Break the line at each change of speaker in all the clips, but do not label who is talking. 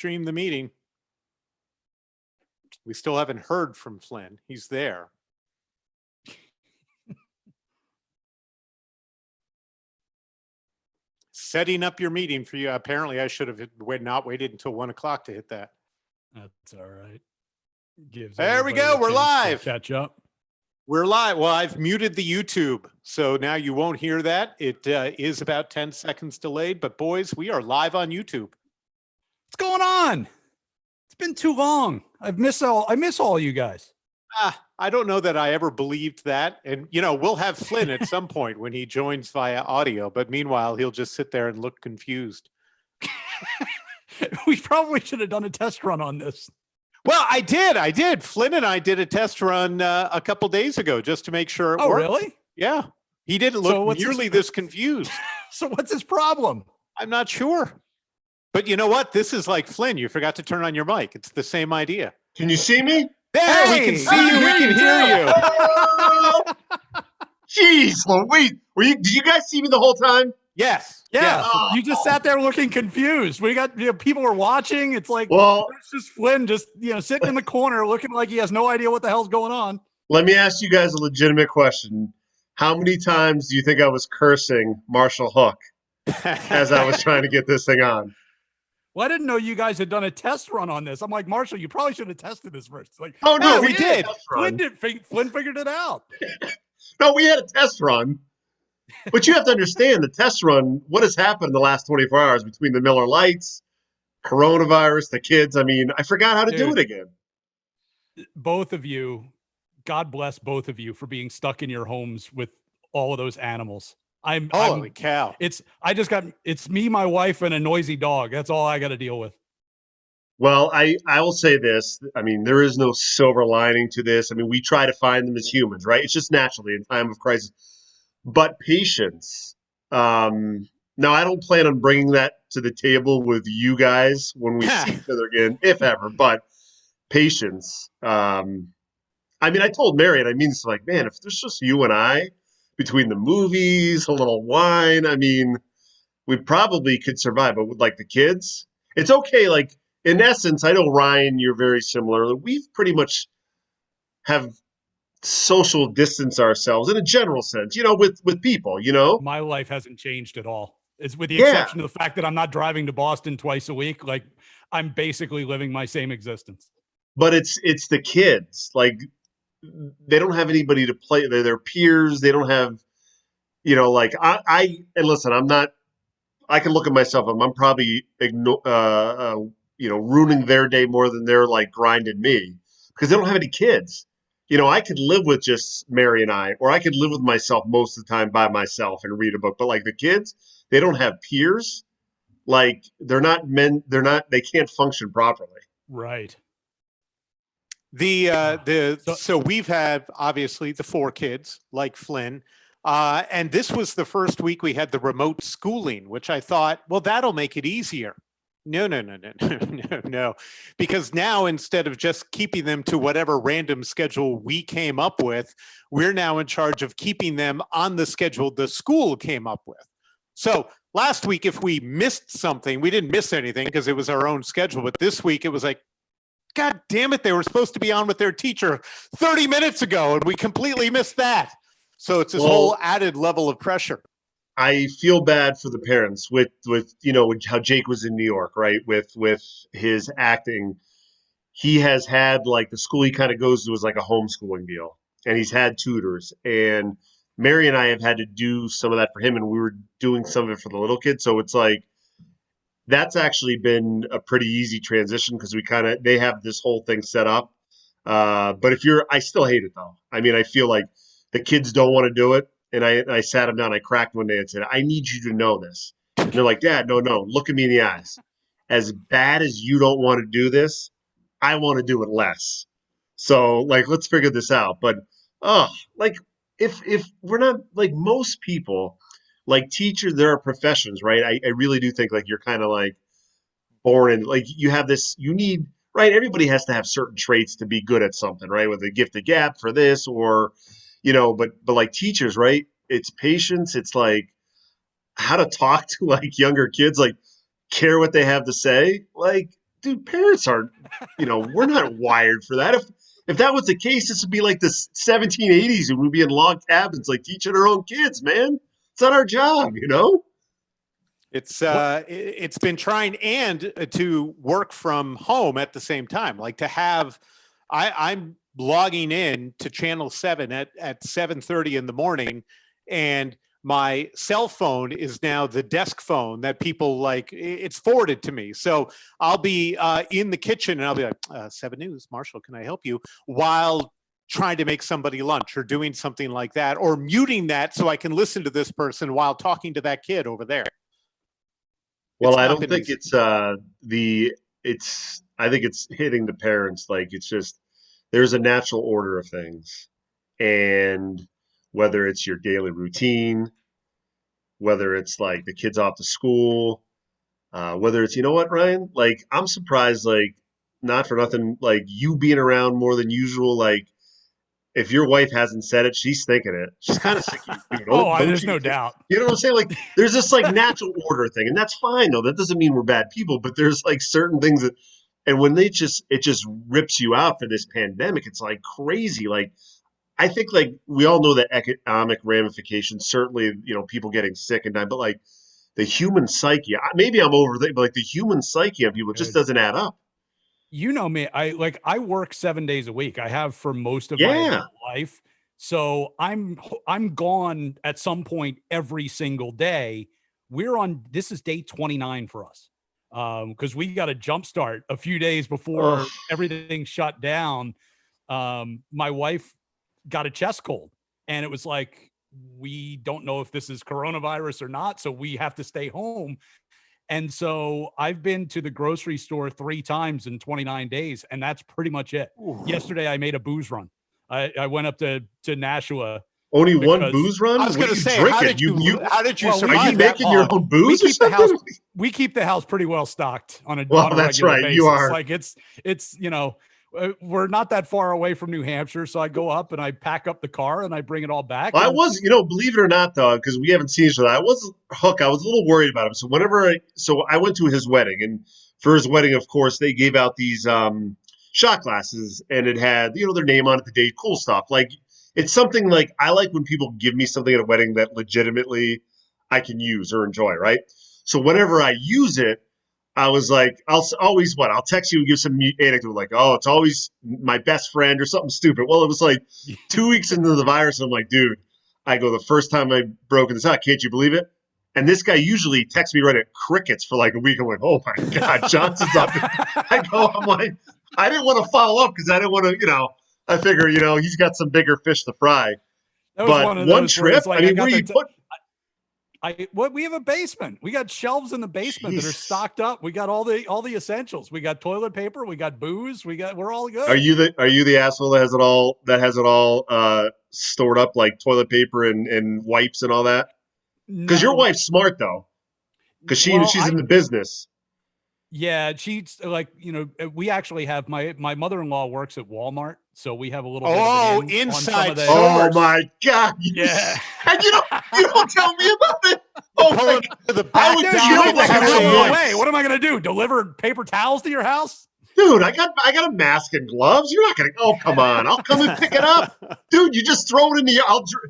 stream the meeting. We still haven't heard from Flynn. He's there. Setting up your meeting for you. Apparently, I should have not waited until 1 o'clock to hit that.
That's all right. Gives
there we go. We're live.
Catch up.
We're live. Well, I've muted the YouTube, so now you won't hear that. It is about 10 seconds delayed, but boys, we are live on YouTube.
What's going on? It's been too long. I miss all you guys.
I don't know that I ever believed that. And, we'll have Flynn at some point when he joins via audio, but meanwhile, he'll just sit there and look confused.
We probably should have done a test run on this.
Well, I did. Flynn and I did a test run a couple days ago just to make sure it worked.
Really?
Yeah. He didn't look nearly this confused.
So what's his problem?
I'm not sure. But you know what? This is like Flynn. You forgot to turn on your mic. It's the same idea.
Can you see me?
There, we can see you. We can hear you.
Jeez, Louise. Did you guys see me the whole time?
Yes.
Yeah. You just sat there looking confused. We got people were watching. It's like, it's just Flynn just sitting in the corner looking like he has no idea what the hell's going on.
Let me ask you guys a legitimate question. How many times do you think I was cursing Marshall Hook as I was trying to get this thing on?
Well, I didn't know you guys had done a test run on this. I'm like, Marshall, you probably should have tested this first. Like,
oh no, we
did.
Flynn figured it out.
No, we had a test run. But you have to understand the test run, what has happened in the last 24 hours between the Miller Lights, coronavirus, the kids. I mean, I forgot how to do it again.
Both of you, God bless both of you for being stuck in your homes with all of those animals.
Holy cow.
It's me, my wife, and a noisy dog. That's all I got to deal with.
Well, I will say this. I mean, there is no silver lining to this. I mean, we try to find them as humans, right? It's just naturally in time of crisis. But patience. Now, I don't plan on bringing that to the table with you guys when we see each other again, if ever. But patience. I mean, I told Mary, and I mean, it's like, man, if there's just you and I, between the movies, a little wine, I mean, we probably could survive. But with like the kids, it's okay. Like in essence, I know Ryan, you're very similar. We've pretty much have social distance ourselves in a general sense, with people,
My life hasn't changed at all. It's with the exception of the fact that I'm not driving to Boston twice a week. Like I'm basically living my same existence.
But it's the kids. Like they don't have anybody to play. They're their peers. They don't have, like and listen, I can look at myself. I'm probably, ruining their day more than they're like grinding me because they don't have any kids. I could live with just Mary and I, or I could live with myself most of the time by myself and read a book. But like the kids, they don't have peers. Like they can't function properly.
Right.
So we've had obviously the 4 kids like Flynn. And this was the first week we had the remote schooling, which I thought, well, that'll make it easier. No. Because now instead of just keeping them to whatever random schedule we came up with, we're now in charge of keeping them on the schedule the school came up with. So last week, if we missed something, we didn't miss anything because it was our own schedule. But this week it was like, God damn it, they were supposed to be on with their teacher 30 minutes ago, and we completely missed that. So it's this whole added level of pressure.
I feel bad for the parents with how Jake was in New York, right? With his acting, he has had like the school he kind of goes to is like a homeschooling deal, and he's had tutors. And Mary and I have had to do some of that for him, and we were doing some of it for the little kids. So it's like that's actually been a pretty easy transition because they have this whole thing set up. But I still hate it though. I mean, I feel like the kids don't want to do it. And I sat them down, I cracked one day and said, I need you to know this. And they're like, Dad, no, look at me in the eyes. As bad as you don't want to do this, I want to do it less. So like, let's figure this out. But, if we're not like most people, like teachers, there are professions, right? I really do think like you're kind of like born in, like you have this, you need, right? Everybody has to have certain traits to be good at something, right? With a gift, a gap for this or, but like teachers, right? It's patience. It's like how to talk to like younger kids, like care what they have to say. Like dude, parents aren't, we're not wired for that. If that was the case, this would be like the 1780s and we'd be in log cabins, like teaching our own kids, man. It's not our job,
It's been trying and to work from home at the same time, like to have, I'm logging in to channel 7 at 7:30 in the morning, and my cell phone is now the desk phone that people like, it's forwarded to me. So I'll be in the kitchen and I'll be like, 7 News, Marshall, can I help you? While trying to make somebody lunch or doing something like that, or muting that so I can listen to this person while talking to that kid over there.
Well, I don't think I think it's hitting the parents. Like, it's just, there's a natural order of things. And whether it's your daily routine, whether it's like the kids off to school, whether it's, you know what, Ryan? Like, I'm surprised, like, not for nothing, like you being around more than usual, like, if your wife hasn't said it, she's thinking it. She's kind of sick of you.
There's no doubt.
You know what I'm saying? Like, there's this like natural order thing, and that's fine though. That doesn't mean we're bad people, but there's like certain things that, and when it just rips you out for this pandemic, it's like crazy. Like, I think like we all know the economic ramifications. Certainly, people getting sick and dying, but like the human psyche. Maybe I'm overthinking, but like the human psyche of people just doesn't add up.
You know me, I work 7 days a week. I have for most of my life. So I'm gone at some point every single day. This is day 29 for us. Because we got a jump start a few days before everything shut down. My wife got a chest cold, and it was like, we don't know if this is coronavirus or not. So we have to stay home. And so I've been to the grocery store 3 times in 29 days, and that's pretty much it. Ooh. Yesterday, I made a booze run. I went up to Nashua.
Only one booze run?
I was going to say, how did you survive?
Are you making your own booze?
We keep the house pretty well stocked on a
that's
regular
right.
basis.
You are.
Like it's we're not that far away from New Hampshire, so I go up and I pack up the car and I bring it all back.
I was, believe it or not, though, because we haven't seen each other. I was a little worried about him. So I went to his wedding, and for his wedding, of course, they gave out these shot glasses, and it had their name on it, the date, cool stuff. Like, it's something like I like when people give me something at a wedding that legitimately I can use or enjoy, right? So whenever I use it, I was like, I'll text you and give some anecdote like, oh, it's always my best friend or something stupid. Well, it was like 2 weeks into the virus, and I'm like, dude, the first time I broke this out, can't you believe it? And this guy usually texts me right at crickets for like a week. I'm like, oh my God, Johnston's up. I'm like, I didn't want to follow up because I didn't want to, I figure, he's got some bigger fish to fry. But one trip, like, where you put...
we have a basement. We got shelves in the basement that are stocked up. We got all the essentials. We got toilet paper. We got booze. We're all good.
Are you the asshole that has it all stored up, like toilet paper and wipes and all that? Because your wife's smart though, because she's in the business.
Yeah, she's like, we actually have my mother-in-law works at Walmart, so we have a little bit of
inside.
Oh my God!
Yeah,
and you don't tell me about it. Oh my God!
The back
What am I going to do? Deliver paper towels to your house?
Dude, I got a mask and gloves. You're not going to. Oh, come on! I'll come and pick it up, dude. You just throw it in the.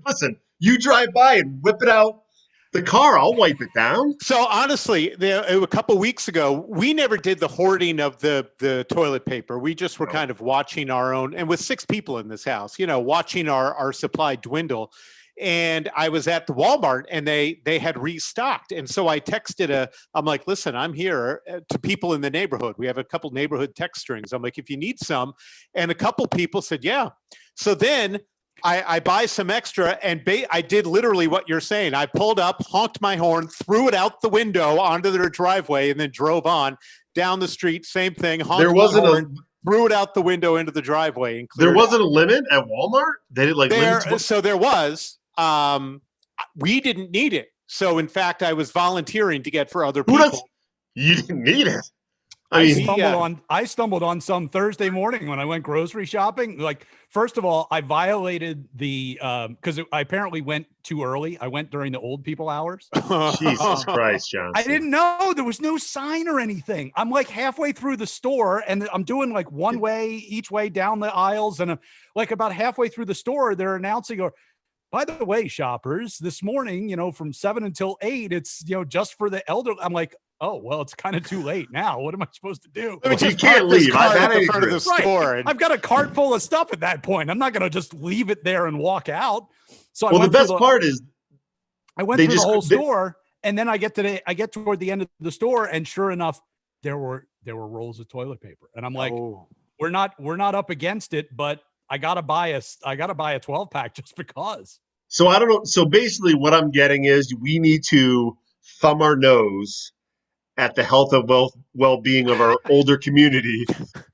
Listen. You drive by and whip it out. The car, I'll wipe it down.
So honestly, a couple weeks ago, we never did the hoarding of the toilet paper. We just were kind of watching our own, and with 6 people in this house, watching our supply dwindle. And I was at the Walmart, and they had restocked. And so I texted I'm like, listen, I'm here, to people in the neighborhood. We have a couple neighborhood text strings. I'm like, if you need some. And a couple people said, yeah. So then I buy some extra, and I did literally what you're saying. I pulled up, honked my horn, threw it out the window onto their driveway, and then drove on down the street. Same thing.
There wasn't
threw it out the window into the driveway. And
there wasn't a limit at Walmart. They did like
so there was. We didn't need it. So in fact, I was volunteering to get for other people.
You didn't need it.
I stumbled on some Thursday morning when I went grocery shopping. Like, first of all, I violated the because I apparently went too early. I went during the old people hours.
Jesus Christ, Johnston.
I didn't know there was no sign or anything. I'm like halfway through the store and I'm doing like one way each way down the aisles, and like about halfway through the store, they're announcing, or by the way, shoppers, this morning, from 7 until 8, it's just for the elderly. I'm like, oh, well, it's kind of too late now. What am I supposed to do?
I mean, you can't leave. I've at the front of the store.
Right. I've got a cart full of stuff at that point. I'm not going to just leave it there and walk out. So
the best part is
I went through the whole store, and then I get toward the end of the store, and sure enough, there were rolls of toilet paper, and I'm like, we're not up against it, but I gotta buy a 12-pack just because.
So I don't know. So basically, what I'm getting is we need to thumb our nose at the health and well-being of our older community,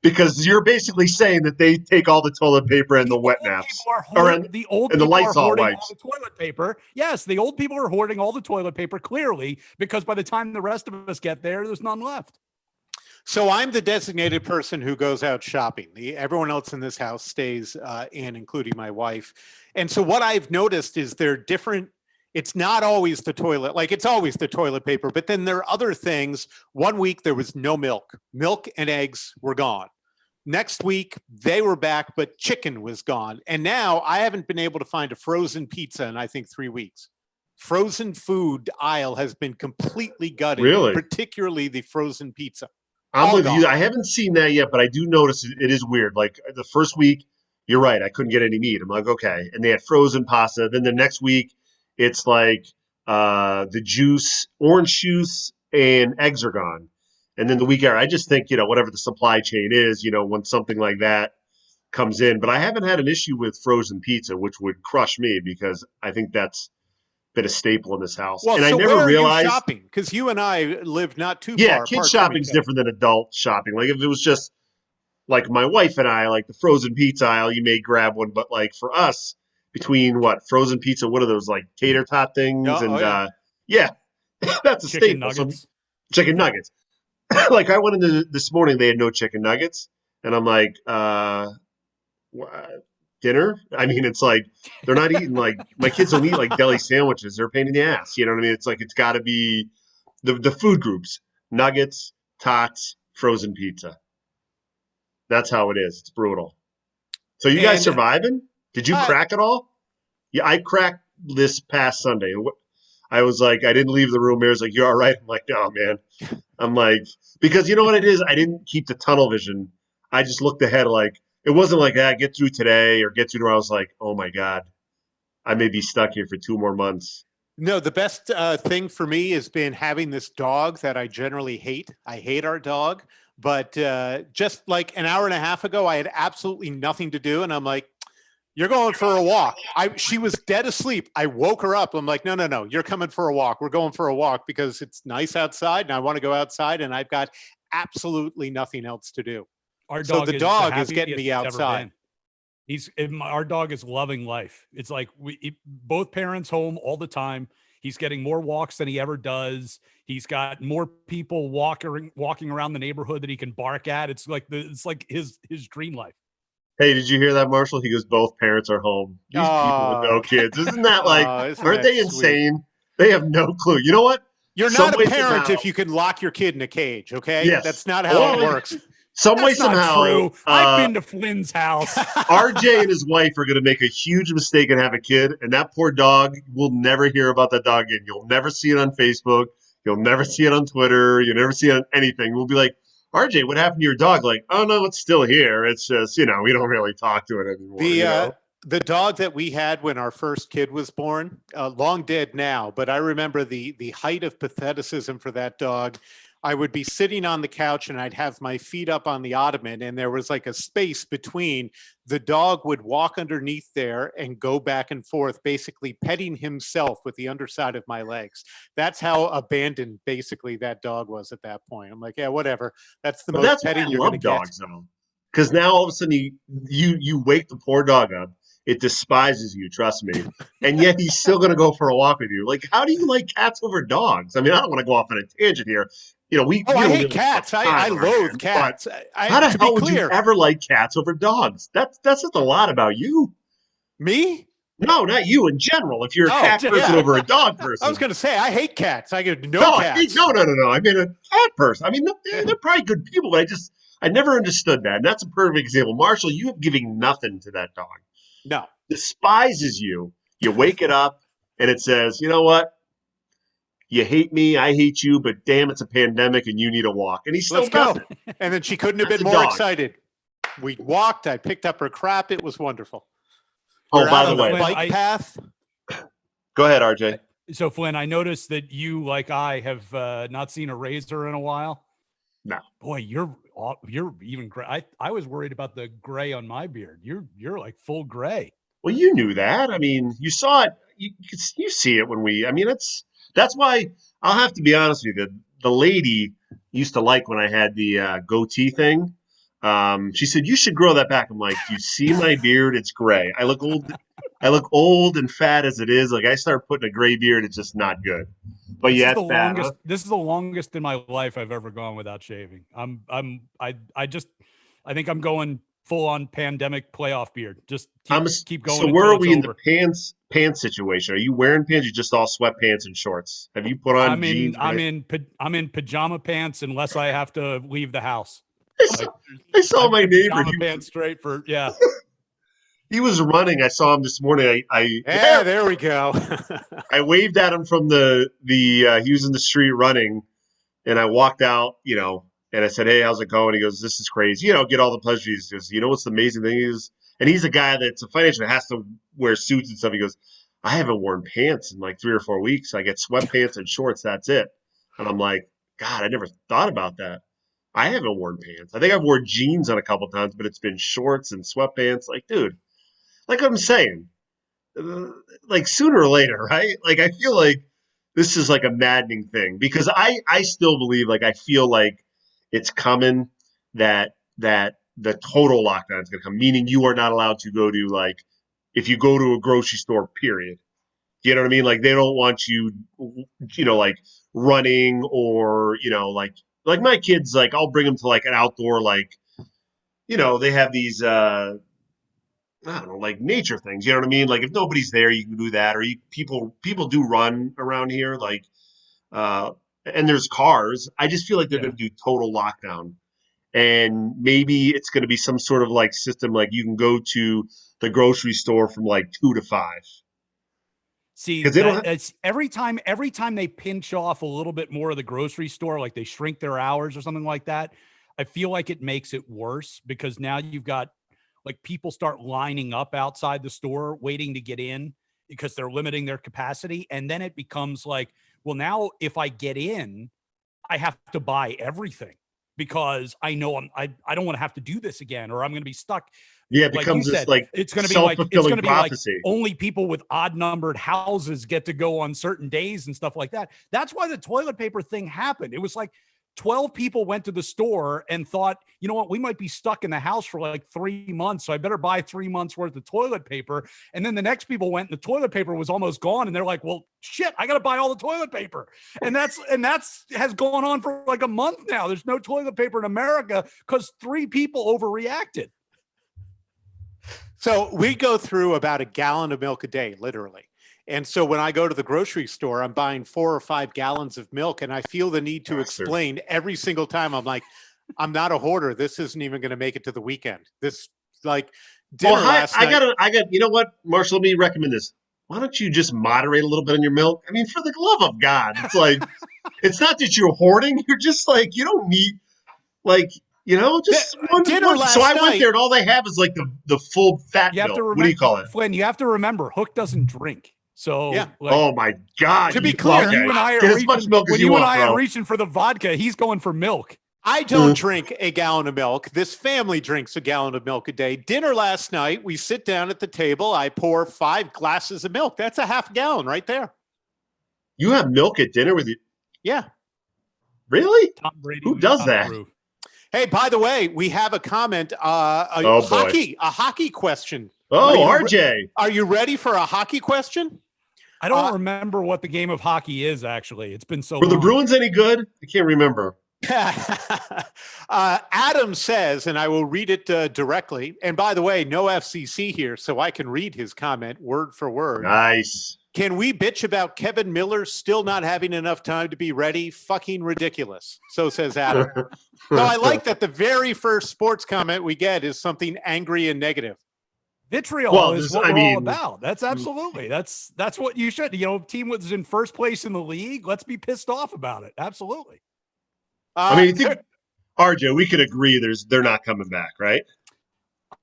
because you're basically saying that they take all the toilet paper and the wet naps,
the old people are hoarding all the toilet paper. Yes, the old people are hoarding all the toilet paper, clearly, because by the time the rest of us get there, there's none left.
So I'm the designated person who goes out shopping. Everyone else in this house stays in, including my wife. And so what I've noticed is they're different. It's not always the toilet, like it's always the toilet paper, but then there are other things. One week there was no milk. Milk and eggs were gone. Next week they were back, but chicken was gone. And now I haven't been able to find a frozen pizza in, I think, 3 weeks. Frozen food aisle has been completely gutted,
really?
Particularly the frozen pizza.
I'm with you. I haven't seen that yet, but I do notice it is weird. Like the first week, you're right, I couldn't get any meat. I'm like, okay. And they had frozen pasta. Then the next week, it's like the juice, orange juice, and eggs are gone. And then the week after, I just think, whatever the supply chain is, when something like that comes in. But I haven't had an issue with frozen pizza, which would crush me, because I think that's been a staple in this house.
Well,
and
so
I never realized
you shopping, because you and I live not too far.
Yeah, kid shopping's different than adult shopping. Like if it was just like my wife and I, like the frozen pizza aisle, you may grab one, but like for us, between frozen pizza, what are those, like tater tot things? Yeah, that's a
chicken
staple.
Nuggets.
So, chicken nuggets. Like I went into this morning, they had no chicken nuggets, and I'm like, dinner? I mean, it's like they're not eating, like my kids don't eat like deli sandwiches. They're a pain in the ass. You know what I mean? It's like it's got to be the food groups: nuggets, tots, frozen pizza. That's how it is. It's brutal. So you guys surviving? Did you crack it all? Yeah, I cracked this past Sunday. I was like, I didn't leave the room. Mary's like, "You're all right." I'm like, "No, man." I'm like, because you know what it is? I didn't keep the tunnel vision. I just looked ahead. Like it wasn't like, get through today or get through tomorrow. I was like, oh my God, I may be stuck here for 2 more months.
No, the best thing for me has been having this dog that I generally hate. I hate our dog, but just like an hour and a half ago, I had absolutely nothing to do. And I'm like, you're going for a walk. She was dead asleep. I woke her up. I'm like, no, you're coming for a walk. We're going for a walk because it's nice outside and I want to go outside and I've got absolutely nothing else to do.
Our dog
the dog is getting me outside.
Our dog is loving life. It's like both parents home all the time. He's getting more walks than he ever does. He's got more people walking around the neighborhood that he can bark at. It's like his dream life.
Hey, did you hear that, Marshall? He goes, both parents are home. These people with no kids. Isn't that like, aren't they insane? They have no clue. You know what?
You're not a parent if you can lock your kid in a cage, okay?
Yes.
That's not how it works.
Some way, somehow.
True. I've been to Flynn's house.
RJ and his wife are going to make a huge mistake and have a kid, and that poor dog, will never hear about that dog again. You'll never see it on Facebook. You'll never see it on Twitter. You'll never see it on anything. We'll be like, RJ, what happened to your dog? Like, oh, no, it's still here. It's just, we don't really talk to it anymore.
The dog that we had when our first kid was born, long dead now, but I remember the height of patheticism for that dog. I would be sitting on the couch and I'd have my feet up on the ottoman and there was like a space between. The dog would walk underneath there and go back and forth, basically petting himself with the underside of my legs. That's how abandoned basically that dog was at that point. I'm like, yeah, whatever. That's the most petting you're going to get.
Dogs, though. Because now all of a sudden you wake the poor dog up. It despises you, trust me. And yet he's still going to go for a walk with you. Like, how do you like cats over dogs? I mean, I don't want to go off on a tangent here. You know, we
Oh,
we
I
don't
hate
really
cats.
have
I
time on our
loathe
hands,
cats.
how the
To be
hell would you
clear,
ever like cats over dogs? That's just a lot about you.
me?
No, not you in general. If you're a
Oh,
cat person
yeah.
over a dog
I was
person.
going to say, I hate cats. I get
No,
no cats.
no. I mean a cat person. I mean, they're probably good people, but I never understood that. And that's a perfect example. Marshall, you have giving nothing to that dog.
No.
Despises you. You wake it up and it says, you know what? You hate me, I hate you, but damn, it's a pandemic and you need a walk. And he still
Let's
does
go.
it.
And then she couldn't have
That's
been
a
more
dog.
excited. We walked. I picked up her crap. It was wonderful.
Oh,
We're
by
out
the
on the
way,
bike path.
go ahead, RJ.
So Flynn, I noticed that you, like I, have not seen a razor in a while.
No.
Boy, you're even gray. I was worried about the gray on my beard. You're like full gray.
Well, you knew that. I mean, you saw it. You see it when we. I mean, that's why I'll have to be honest with you. The lady used to like when I had the goatee thing. She said you should grow that back. I'm like, do you see my beard? It's gray. I look old. I look old and fat as it is. Like I start putting a gray beard, it's just not good. But
This
yeah,
is the
it's bad.
longest.
Huh?
This is the longest in my life I've ever gone without shaving. I think I'm going full on pandemic playoff beard. Just keep going
So where
until
are
it's
we in the
over.
pants situation? Are you wearing pants? Or just all sweatpants and shorts? Have you put on jeans?
I'm in pajama pants unless I have to leave the house. Like,
I saw
I've
my
been
neighbor.
pajama pants straight for yeah.
He was running. I saw him this morning.
Yeah, there we go.
I waved at him from the he was in the street running, and I walked out, and I said, "Hey, how's it going?" He goes, "This is crazy." Get all the pleasures. He goes, "You know what's the amazing thing is?" And he's a guy that's a financial that has to wear suits and stuff. He goes, "I haven't worn pants in like 3 or 4 weeks. I get sweatpants and shorts. That's it." And I'm like, God, I never thought about that. I haven't worn pants. I think I've worn jeans on a couple times, but it's been shorts and sweatpants. Like, dude, like I'm saying, like sooner or later, right? Like I feel like this is like a maddening thing because I still believe like I feel like it's coming that the total lockdown is going to come, meaning you are not allowed to go to like if you go to a grocery store, period. You know what I mean? Like they don't want you, like running or like my kids. Like I'll bring them to like an outdoor like they have these I don't know, like nature things. You know what I mean? Like if nobody's there, you can do that. Or people do run around here, like and there's cars. I just feel like they're going to do total lockdown, and maybe it's going to be some sort of like system, like you can go to the grocery store from like 2 to 5.
See,
Because they don't.
it's every time they pinch off a little bit more of the grocery store, like they shrink their hours or something like that. I feel like it makes it worse because now you've got like people start lining up outside the store waiting to get in because they're limiting their capacity. And then it becomes like, well, now if I get in, I have to buy everything because I know I don't want to have to do this again, or I'm going to be stuck.
Yeah, it
Like
becomes
you
this
said,
like
it's going to be
self-fulfilling prophecy.
only people with odd numbered houses get to go on certain days and stuff like that. That's why the toilet paper thing happened. It was like 12 people went to the store and thought, you know what, we might be stuck in the house for like 3 months. So I better buy 3 months worth of toilet paper. And then the next people went and the toilet paper was almost gone. And they're like, well, shit, I got to buy all the toilet paper. And that's has gone on for like a month now. There's no toilet paper in America because 3 people overreacted.
So we go through about a gallon of milk a day, literally. And so when I go to the grocery store, I'm buying 4 or 5 gallons of milk, and I feel the need to explain every single time. I'm like, I'm not a hoarder. This isn't even going to make it to the weekend. This like dinner last night.
I got. You know what, Marshall? Let me recommend this. Why don't you just moderate a little bit on your milk? I mean, for the love of God, it's like, it's not that you're hoarding. You're just like, you don't need like. Just
dinner
one.
last
So I
night,
went there and all they have is like the full fat
you have
milk.
to remember,
What do you call it?
Flynn, you have to remember, Hook doesn't drink. So,
yeah.
Oh my God!
To be clear,
you and I are
get as
reaching,
much milk as
when
you
you
want,
and I
bro.
are reaching for the vodka, he's going for milk.
I don't drink a gallon of milk. This family drinks a gallon of milk a day. Dinner last night, we sit down at the table. I pour 5 glasses of milk. That's a half gallon right there.
You have milk at dinner with you?
Yeah.
Really?
Tom Brady.
Who does that?
Hey, by the way, we have a comment, a hockey question.
Oh, RJ.
Are you ready for a hockey question?
I don't remember what the game of hockey is, actually. It's been so
Were
long.
the Bruins any good? I can't remember.
Adam says, and I will read it directly. And by the way, no FCC here, so I can read his comment word for word.
Nice.
Can we bitch about Kevin Miller still not having enough time to be ready? Fucking ridiculous. So says Adam. So I like that the very first sports comment we get is something angry and negative.
Vitriol is what we're all about. That's absolutely. That's what you should. Team was in first place in the league. Let's be pissed off about it. Absolutely.
I think, RJ, we could agree they're not coming back, right?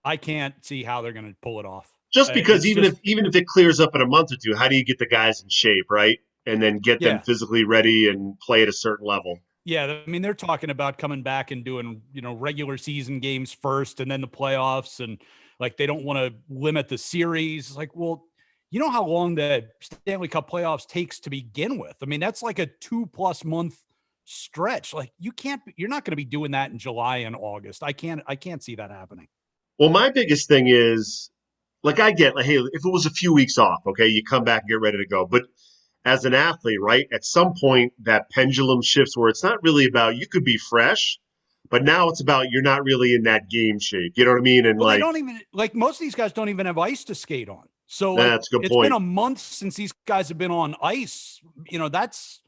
I can't see how they're going to pull it off.
Just because even if it clears up in a month or two, how do you get the guys in shape, right? And then get them physically ready and play at a certain level. Yeah,
I mean, they're talking about coming back and doing, regular season games first and then the playoffs, and like they don't want to limit the series. Like, well, you know how long the Stanley Cup playoffs takes to begin with? I mean, that's like a 2+ month stretch. Like you're not going to be doing that in July and August. I can't see that happening.
Well, my biggest thing is, like, I get, like, hey, if it was a few weeks off, okay, you come back and get ready to go. But as an athlete, right, at some point that pendulum shifts where it's not really about, you could be fresh, but now it's about you're not really in that game shape. You know what I mean? And
they don't even, like, most of these guys don't even have ice to skate on. So
that's a good point.
It's been a month since these guys have been on ice. That's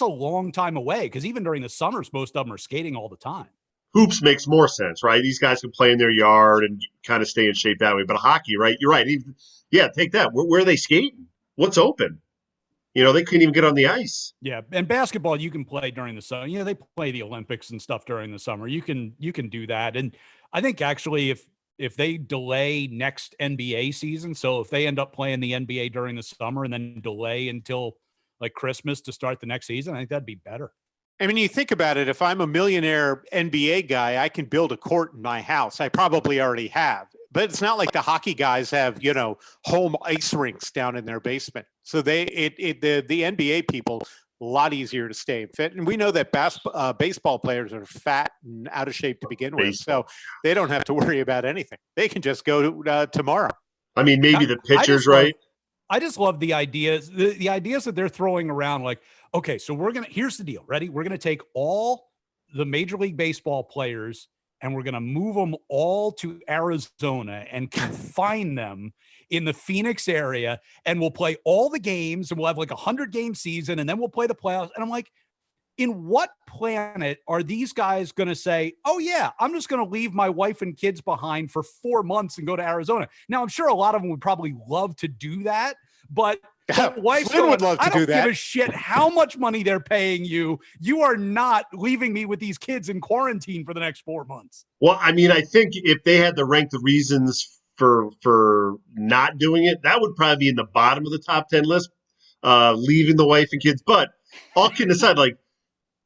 a long time away, because even during the summers, most of them are skating all the time.
Hoops makes more sense, right? These guys can play in their yard and kind of stay in shape that way. But hockey, right? You're right. Take that. Where are they skating? What's open? They couldn't even get on the ice.
Yeah, and basketball you can play during the summer. They play the Olympics and stuff during the summer. You can do that. And I think actually if they delay next NBA season, so if they end up playing the NBA during the summer and then delay until like Christmas to start the next season, I think that'd be better.
I mean, you think about it, if I'm a millionaire NBA guy, I can build a court in my house. I probably already have. But it's not like the hockey guys have, home ice rinks down in their basement. So the NBA people, a lot easier to stay fit. And we know that baseball players are fat and out of shape to begin with. So they don't have to worry about anything. They can just go tomorrow.
I mean, maybe the pitchers, right?
I just love the ideas, the ideas that they're throwing around. Like, okay, so here's the deal. Ready? We're going to take all the Major League Baseball players and we're going to move them all to Arizona and confine them in the Phoenix area. And we'll play all the games and we'll have like 100-game season and then we'll play the playoffs. And I'm like, in what planet are these guys going to say, oh yeah, I'm just going to leave my wife and kids behind for 4 months and go to Arizona? Now, I'm sure a lot of them would probably love to do that, but
Flynn would love to do that.
I don't give a shit how much money they're paying you. You are not leaving me with these kids in quarantine for the next 4 months.
Well, I mean, I think if they had to rank the reasons for not doing it, that would probably be in the bottom of the top 10 list, leaving the wife and kids. But all kidding aside, like,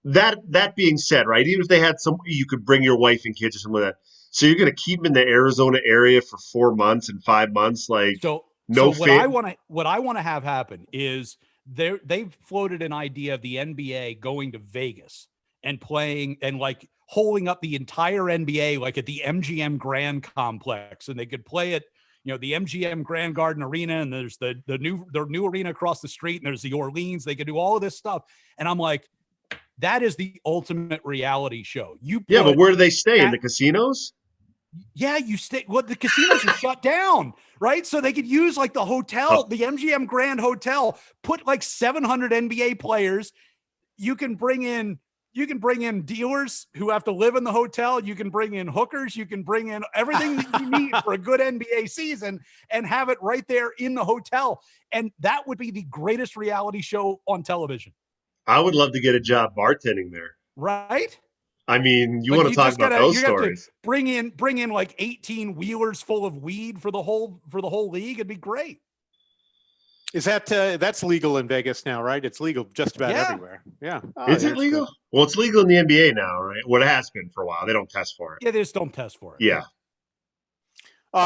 that being said, right, even if they had you could bring your wife and kids or something like that. So you're going to keep them in the Arizona area for 4 months and 5 months, like
what I want to have happen is they've floated an idea of the NBA going to Vegas and playing and like holding up the entire NBA like at the MGM Grand Complex, and they could play it. The MGM Grand Garden Arena, and there's the new arena across the street, and there's the Orleans. They could do all of this stuff, and I'm like, that is the ultimate reality show.
But where do they stay? In the casinos?
Yeah, you stay. Well, the casinos are shut down, right? So they could use like the hotel, the MGM Grand Hotel, put like 700 NBA players. You can bring in dealers who have to live in the hotel. You can bring in hookers. You can bring in everything that you need for a good NBA season and have it right there in the hotel. And that would be the greatest reality show on television.
I would love to get a job bartending there.
Right?
I mean, you want to talk about those stories.
Bring in like 18 wheelers full of weed for the whole league. It'd be great.
Is that's legal in Vegas now, right? It's legal just about everywhere. Yeah.
Is it legal? Good. Well, it's legal in the NBA now, right? Well, it has been for a while. They don't test for it.
Yeah, they just don't test for it.
Yeah.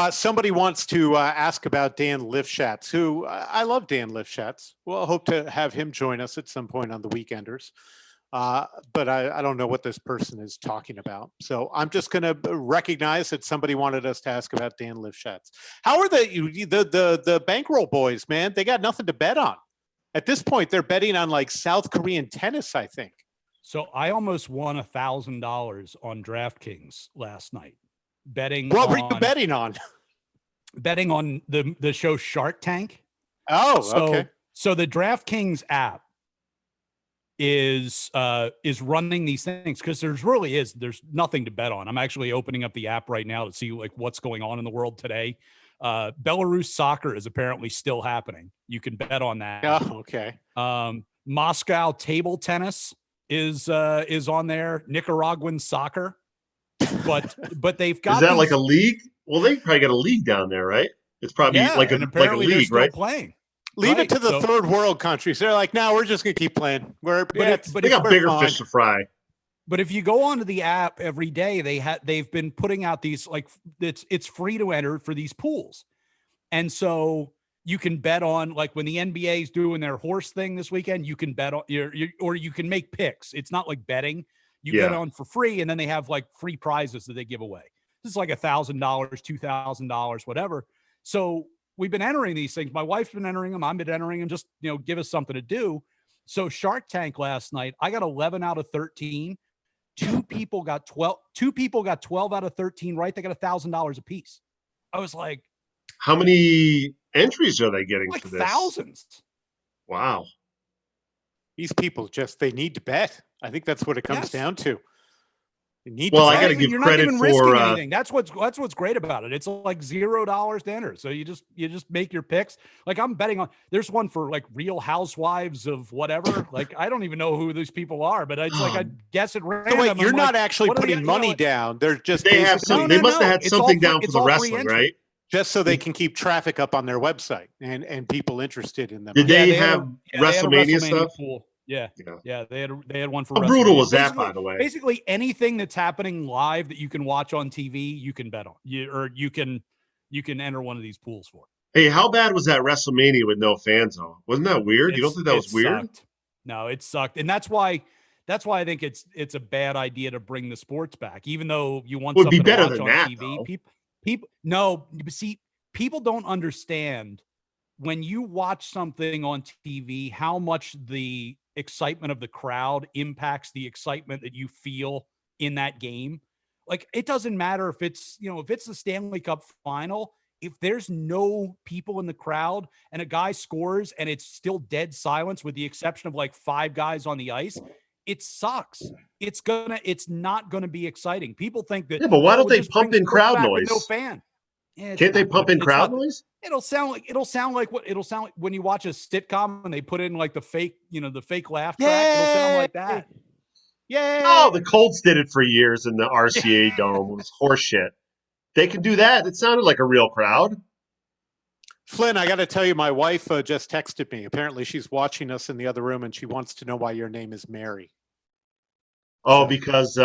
Somebody wants to ask about Dan Lifshatz, who I love Dan Lifshatz. Well, I hope to have him join us at some point on the Weekenders. But I don't know what this person is talking about. So I'm just going to recognize that somebody wanted us to ask about Dan Lifshatz. How are the bankroll boys, man? They got nothing to bet on. At this point, they're betting on like South Korean tennis, I think.
So I almost won $1,000 on DraftKings last night.
What were you betting on?
Betting on the show Shark Tank.
Oh, okay.
So the DraftKings app is running these things because there's nothing to bet on. I'm actually opening up the app right now to see like what's going on in the world today. Belarus soccer is apparently still happening. You can bet on that.
Oh, okay.
Moscow table tennis is on there. Nicaraguan soccer, but they've got.
Is that like a league? Well, they probably got a league down there, right? It's probably like a league,
still
right?
Playing.
Leave it to the third world countries. They're like, no, we're just going to keep playing. They
got bigger fish to fry.
But if you go onto the app every day, they've been putting out these like it's free to enter for these pools, and so you can bet on like when the NBA is doing their horse thing this weekend, you can bet on or you can make picks. It's not like betting. You get on for free, and then they have like free prizes that they give away. This is like $1,000, $2,000, whatever. So we've been entering these things. My wife's been entering them. I've been entering them. Just, give us something to do. So Shark Tank last night, I got 11 out of 13. Two people got 12 out of 13 right. They got $1,000 a piece. I was like,
how many entries are they getting for this?
Thousands.
Wow.
These people they need to bet. I think that's what it comes down to.
I got to give credit for
anything. That's what's great about it. It's like $0 to enter. So you just make your picks. Like I'm betting on. There's one for like Real Housewives of whatever. Like I don't even know who these people are, but it's like I guess at random.
So wait, you're not actually putting money down. They're just
they have some. They must have had something down for the wrestling, right?
Just so they can keep traffic up on their website and people interested in them.
Did they have WrestleMania stuff?
Pool. Yeah. They had one for.
How brutal was that, by the way?
Basically, anything that's happening live that you can watch on TV, you can bet on. You can enter one of these pools for.
Hey, how bad was that WrestleMania with no fans on? Wasn't that weird? You don't think that was weird?
Sucked. No, it sucked, and that's why I think it's a bad idea to bring the sports back, even though you want something to watch on TV. People don't understand when you watch something on TV how much the excitement of the crowd impacts the excitement that you feel in that game. Like it doesn't matter if it's the Stanley Cup final, if there's no people in the crowd and a guy scores and it's still dead silence with the exception of like 5 guys on the ice, it sucks. It's not gonna be exciting. People think that
but why don't they pump in crowd noise?
No fan. Yeah,
can't they pump in crowd noise?
It'll sound like when you watch a sitcom and they put in like the fake laugh track. It'll sound like that. Yeah.
Oh, the Colts did it for years in the RCA Dome. It was horseshit. They can do that. It sounded like a real crowd.
Flynn, I got to tell you, my wife just texted me. Apparently, she's watching us in the other room, and she wants to know why your name is Mary.
Oh, because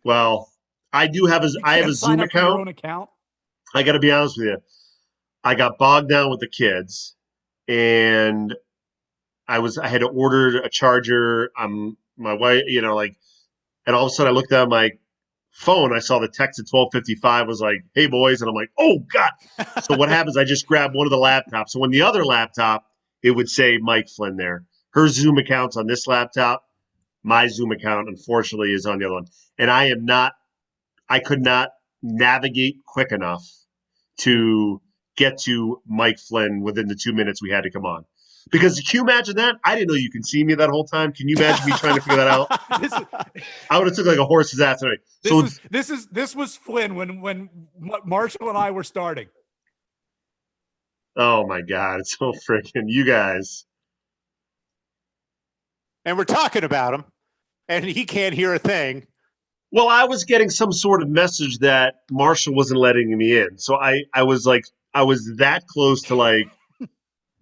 well, I have a Zoom account. I got to be honest with you. I got bogged down with the kids, and I had to order a charger. My wife, and all of a sudden I looked at my phone. I saw the text at 12:55 was like, "Hey boys," and I'm like, "Oh God!" So what happens? I just grabbed one of the laptops. So when the other laptop, it would say Mike Flynn there. Her Zoom account's on this laptop. My Zoom account, unfortunately, is on the other one, and I could not navigate quick enough to get to Mike Flynn within the 2 minutes we had to come on. Because can you imagine that? I didn't know you can see me that whole time. Can you imagine me trying to figure that out? I would have took like a horse's ass anyway.
This was Flynn when Marshall and I were starting.
Oh my God, it's so freaking you guys.
And we're talking about him, and he can't hear a thing.
Well, I was getting some sort of message that Marshall wasn't letting me in. So I was that close to like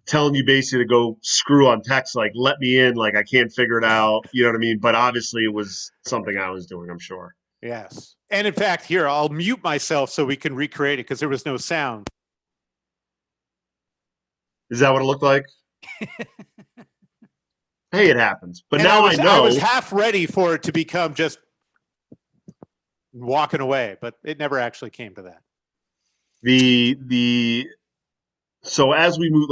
telling you basically to go screw on text, like let me in, like I can't figure it out. You know what I mean? But obviously it was something I was doing, I'm sure.
Yes. And in fact, here, I'll mute myself so we can recreate it because there was no sound.
Is that what it looked like? hey, it happens. But
And
now I know.
I was half ready for it to become just walking away, but it never actually came to that.
So as we move,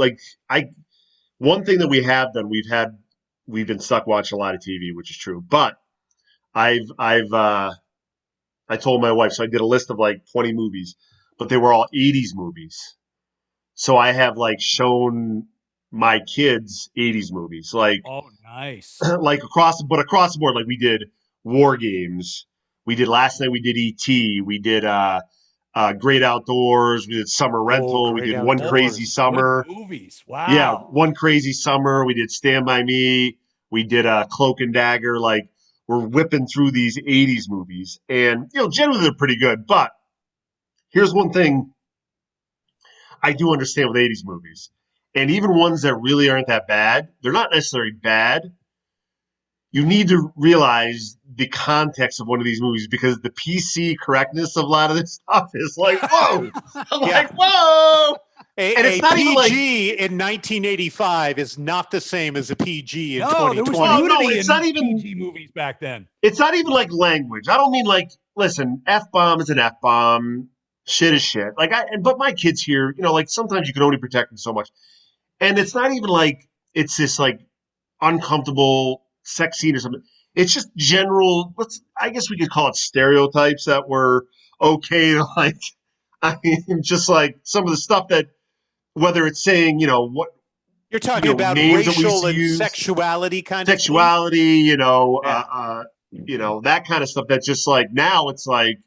one thing that we have done, we've been stuck watching a lot of TV, which is true. But I told my wife, so I did a list of like 20 movies, but they were all 80s movies. So I have like shown my kids 80s movies, like
Oh, nice.
like across the board, like we did War Games, we did last night, we did E.T., we did Great Outdoors, we did Summer Rental, we
Great
did One
Outdoors.
Crazy Summer.
Good movies.
Yeah,
Wow.
One Crazy Summer. We did Stand By Me. We did Cloak and Dagger. Like, we're whipping through these 80s movies. And, generally they're pretty good. But here's one thing I do understand with 80s movies. And even ones that really aren't that bad, they're not necessarily bad. You need to realize the context of one of these movies because the PC correctness of a lot of this stuff is like, whoa. I'm like, whoa.
And it's not PG in 1985 is not the same as a PG in 2020.
There was nudity
it's
in
not even
PG movies back then.
It's not even like language. I don't mean like, listen, F-bomb is an F-bomb, shit is shit. But my kids here, like sometimes you can only protect them so much. And it's not even like it's this like uncomfortable sex scene or something. It's just general, I guess we could call it stereotypes that were okay to like, I mean, just like some of the stuff that, whether it's saying, what
you're talking about racial and sexuality kind of
sexuality, that kind of stuff. That's just like now it's like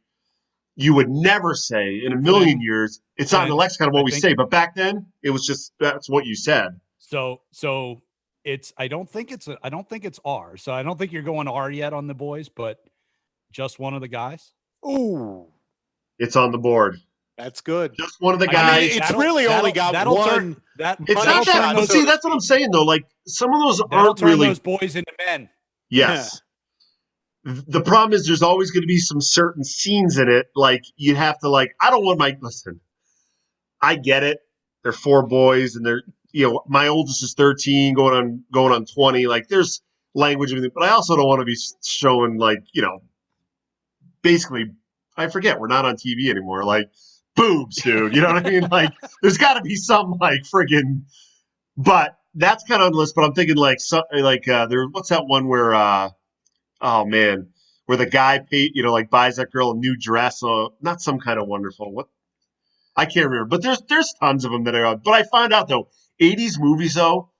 you would never say in a million years. It's not in the lexicon of what we say, but back then it was just that's what you said.
So I don't think it's R. So I don't think you're going R yet on the boys, but just one of the guys.
Ooh,
it's on the board.
That's good.
Just one of the guys.
I mean, it's really only got one.
It's not that. But see, that's what I'm saying though. Like some of those aren't really
those boys into men.
Yes. Yeah. The problem is there's always going to be some certain scenes in it. Like you have to I don't want listen. I get it. They're 4 boys and they're my oldest is 13 going on 20. Like there's language and everything, but I also don't want to be showing basically I forget we're not on TV anymore. Like boobs, dude. You know what I mean? Like, there's got to be some friggin'. But that's kind of on the list. But I'm thinking what's that one where where the guy buys that girl a new dress. Not Some Kind of Wonderful. What? I can't remember. But there's tons of them that are. But I found out though, 80s movies though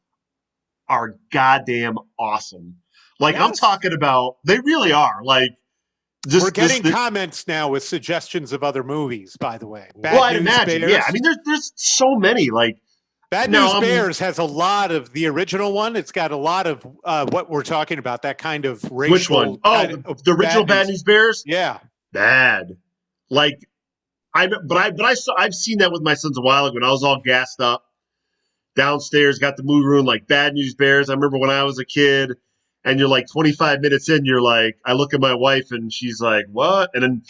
are goddamn awesome. Yes. I'm talking about they really are
we're getting comments now with suggestions of other movies, by the way.
I'd imagine. Bears. Yeah, I mean, there's so many.
Bad News Bears has a lot of the original one. It's got a lot of what we're talking about. That kind of racial.
Which one? Oh, the original Bad News Bears.
Yeah,
bad. I've seen that with my sons a while ago when I was all gassed up downstairs. Got the movie room Bad News Bears. I remember when I was a kid. And you're 25 minutes in, you're I look at my wife and she's like, what? And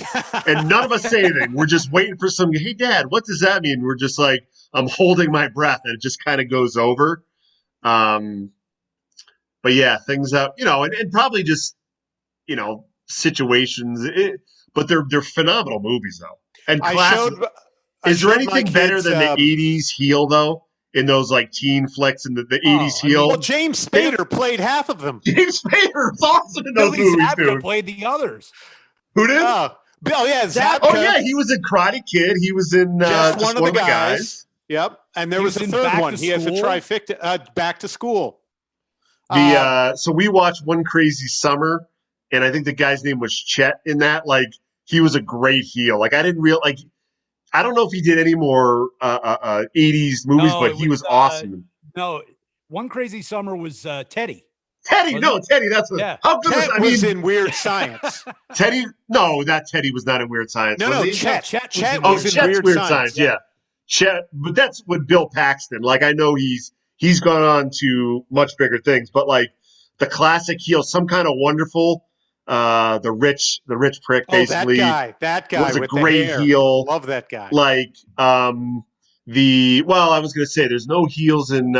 none of us say anything. We're just waiting for hey, Dad, what does that mean? We're just I'm holding my breath and it just kind of goes over. But yeah, things that, and probably just, situations. But they're phenomenal movies though. And is there anything better than the 80s heel though? In those teen flicks and the 80s heel.
Well, James Spader played half of them.
James Spader was awesome in those movies, dude.
Played the others.
Who did?
Zabka.
Oh, yeah, he was in Karate Kid. He was in just one of the guys.
Yep, and there was a third one. He has a trifecta. Back to School.
So we watched One Crazy Summer, and I think the guy's name was Chet in that. He was a great heel. I didn't realize. I don't know if he did any more 80s movies, but he was awesome.
No, One Crazy Summer was Teddy.
Teddy, that's what.
Yeah. How good was in Weird Science.
Teddy, no, that Teddy was not in Weird Science.
Chet
was in Weird Science. Yeah. Chet, but that's with Bill Paxton. I know he's gone on to much bigger things, but the classic heel, Some Kind of Wonderful. The rich prick basically.
That guy
was a
with
great
the hair.
heel.
Love that guy.
I was gonna say there's no heels in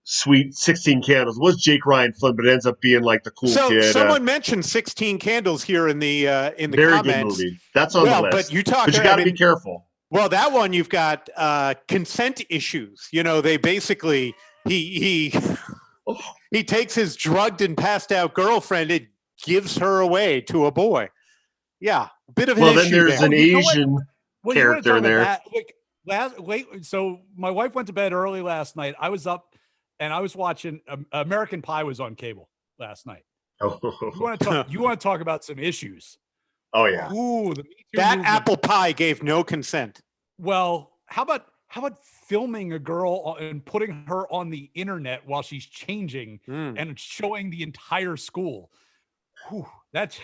sweet 16 Candles. It was Jake Ryan Flynn, but it ends up being like the cool
So
kid.
someone mentioned 16 Candles here in the
very
comments.
Good movie. That's on the list.
But you talk.
But you got to be careful.
Well, that one you've got consent issues. You know, they basically he takes his drugged and passed out girlfriend and gives her away to a boy. Yeah, a bit of an issue.
Then there's an Asian character in there.
So my wife went to bed early last night. I was up and I was watching American Pie was on cable last night.
Oh.
You want to talk about some issues?
Oh yeah.
Ooh,
that apple pie gave no consent.
Well, how about filming a girl and putting her on the internet while she's changing and showing the entire school? Whew, that's.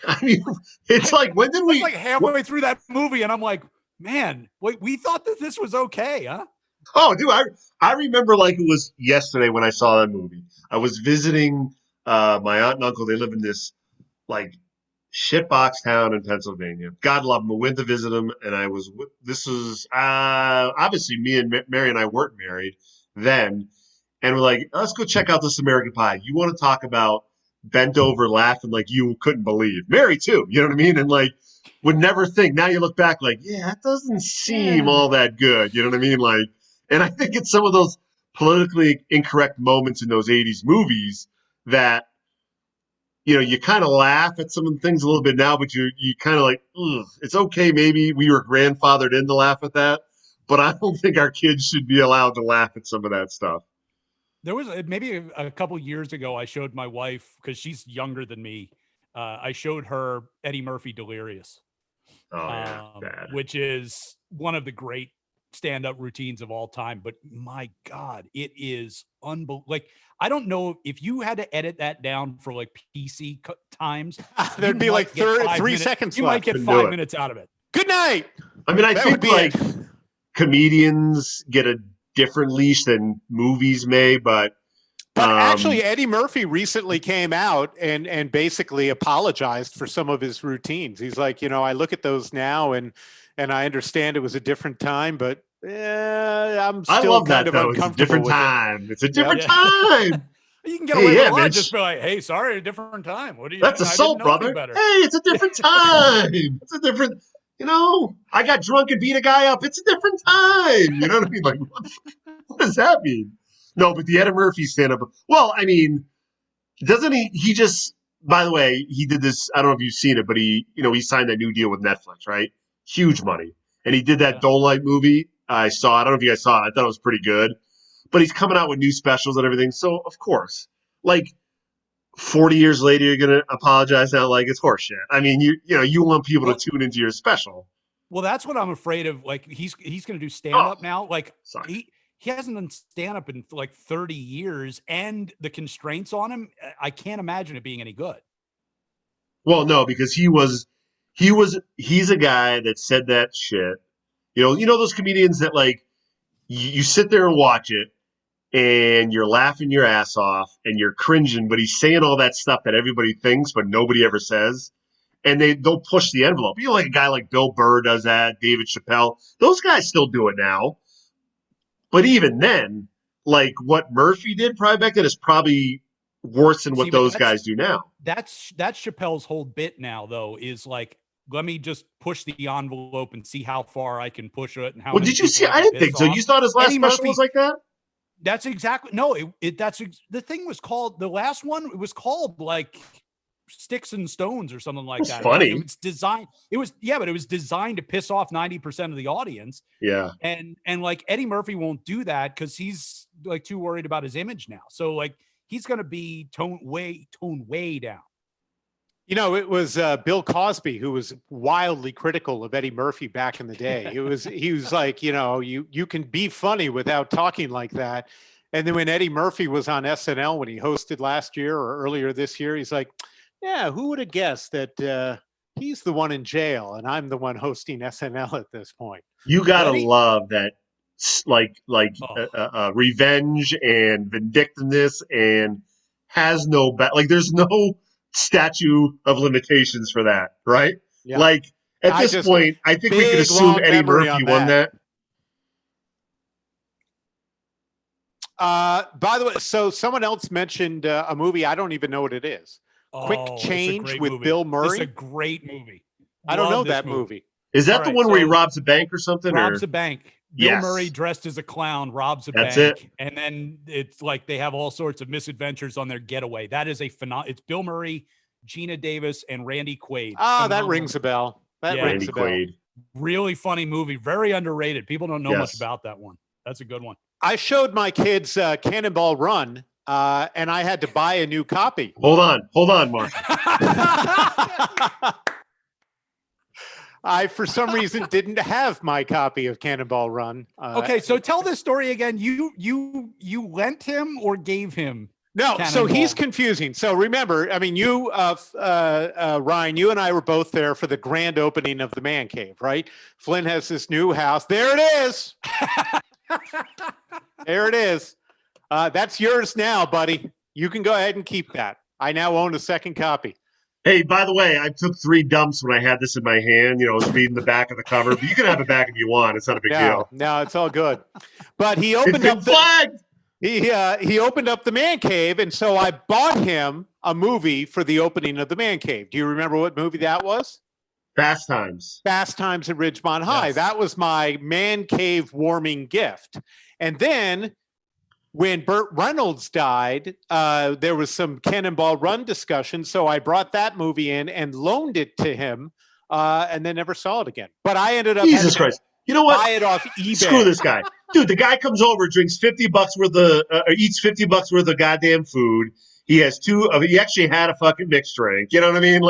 I mean, it's like when did we?
Like halfway through that movie, and I'm like, man, wait, we thought that this was okay, huh?
Oh, dude, I remember like it was yesterday when I saw that movie. I was visiting my aunt and uncle. They live in this like shitbox town in Pennsylvania. God love them. I went to visit them, and this was obviously me and Mary and I weren't married then, and we're like, let's go check out this American Pie. You want to talk about bent over laughing like you couldn't believe? Mary too, you know what I mean? And like would never think. Now you look back like, yeah, that doesn't seem all that good. You know what I mean? Like, and I think it's some of those politically incorrect moments in those 80s movies that, you know, you kind of laugh at some of the things a little bit now, but you kind of like, it's okay. Maybe we were grandfathered in to laugh at that, but I don't think our kids should be allowed to laugh at some of that stuff.
There was maybe a couple years ago, I showed my wife, because she's younger than me. I showed her Eddie Murphy Delirious, which is one of the great stand-up routines of all time. But my God, it is unbelievable. Like, I don't know if you had to edit that down for like PC times,
there'd be like 3 seconds.
You might get 5 minutes out of it.
Good night.
I mean, I think like comedians get a different leash than movies may, but
actually Eddie Murphy recently came out and basically apologized for some of his routines. He's like, you know, I look at those now and I understand it was a different time, but I'm still kind of uncomfortable.
It's a different time. It's a different time.
You can get away with a lot. Just be like, hey, sorry, a different time. What do you?
That's assault, brother. Hey, it's a different time. It's a different. You know, I got drunk and beat a guy up. It's a different time. You know what I mean? Like, what does that mean? No, but the Eddie Murphy stand-up. Well, I mean, doesn't he? He just. By the way, he did this. I don't know if you've seen it, but he signed that new deal with Netflix, right? Huge money, and he did that Dolomite movie. I saw it. I don't know if you guys saw it. I thought it was pretty good. But he's coming out with new specials and everything. So, of course, like 40 years later, you're going to apologize now like it's horseshit. I mean, you want people to tune into your special.
Well, that's what I'm afraid of. Like, he's going to do stand-up now. Like, he hasn't done stand-up in like 30 years. And the constraints on him, I can't imagine it being any good.
Well, no, because he's a guy that said that shit. You know those comedians that like you sit there and watch it and you're laughing your ass off and you're cringing, but he's saying all that stuff that everybody thinks but nobody ever says, and they'll push the envelope. You know, like a guy like Bill Burr does that, David Chappelle. Those guys still do it now. But even then, like what Murphy did probably back then is probably worse than what those guys do now.
That's Chappelle's whole bit now, though, is like, let me just push the envelope and see how far I can push it. And how.
Well, did you see? I didn't think so. You thought his last special was like that?
That's exactly that's the thing was called the last one. It was called like Sticks and Stones or something like that.
Funny.
It was designed. But it was designed to piss off 90% of the audience.
Yeah.
And like Eddie Murphy won't do that because he's like too worried about his image now. So like he's going to be toned way down.
You know, it was Bill Cosby who was wildly critical of Eddie Murphy back in the day. He was like, you know, you can be funny without talking like that. And then when Eddie Murphy was on SNL when he hosted last year or earlier this year, he's like, yeah, who would have guessed that he's the one in jail and I'm the one hosting SNL at this point.
You gotta love that, like revenge and vindictiveness and has no like. There's no statute of limitations for that, right? Yeah. Like at this point, I think we can assume Eddie Murphy won that.
By the way, so someone else mentioned a movie. I don't even know what it is. Quick
Oh, it's a
Change
great
with
movie.
Bill
This
Murray.
is a great movie.
I don't know
Love this
that movie.
Is that
All
the
right,
one where he
so-
robs a bank or something?
Robs
or?
a bank. Bill
Yes.
Murray dressed as a clown robs a
That's
bank,
it.
and then it's like they have all sorts of misadventures on their getaway. That is a phenomenal. It's Bill Murray, Gina Davis, and Randy Quaid.
Ah, that
Phenomenal.
rings a bell. That
Yeah.
rings
Randy
a bell.
Quaid.
Really funny movie. Very underrated. People don't know much
Yes.
about that one. That's a good one.
I showed my kids Cannonball Run, and I had to buy a new copy.
Hold on, Mark.
I, for some reason, didn't have my copy of Cannonball Run.
Okay, so tell this story again. You lent him or gave him?
No, so he's
Cannonball.
confusing. So remember, I mean, you, Ryan, you and I were both there for the grand opening of the man cave, right? Flynn has this new house. There it is. There it is. That's yours now, buddy. You can go ahead and keep that. I now own a second copy.
Hey, by the way, I took 3 dumps when I had this in my hand. I was reading the back of the cover. But you can have it back if you want. It's not a big deal.
No, it's all good. But he
It's
opened
been
up
flagged.
he opened up the man cave, and so I bought him a movie for the opening of the man cave. Do you remember what movie that was?
Fast Times.
Fast Times at Ridgemont High.
Yes.
That was my man cave warming gift. And then when Burt Reynolds died, there was some Cannonball Run discussion. So I brought that movie in and loaned it to him, and then never saw it again. But I ended up
Jesus
having to
Christ. You know what?
buy it off eBay.
Screw this guy. Dude, the guy comes over, drinks $50 worth of, eats $50 worth of goddamn food. He has he actually had a fucking mixed drink. You know what I mean?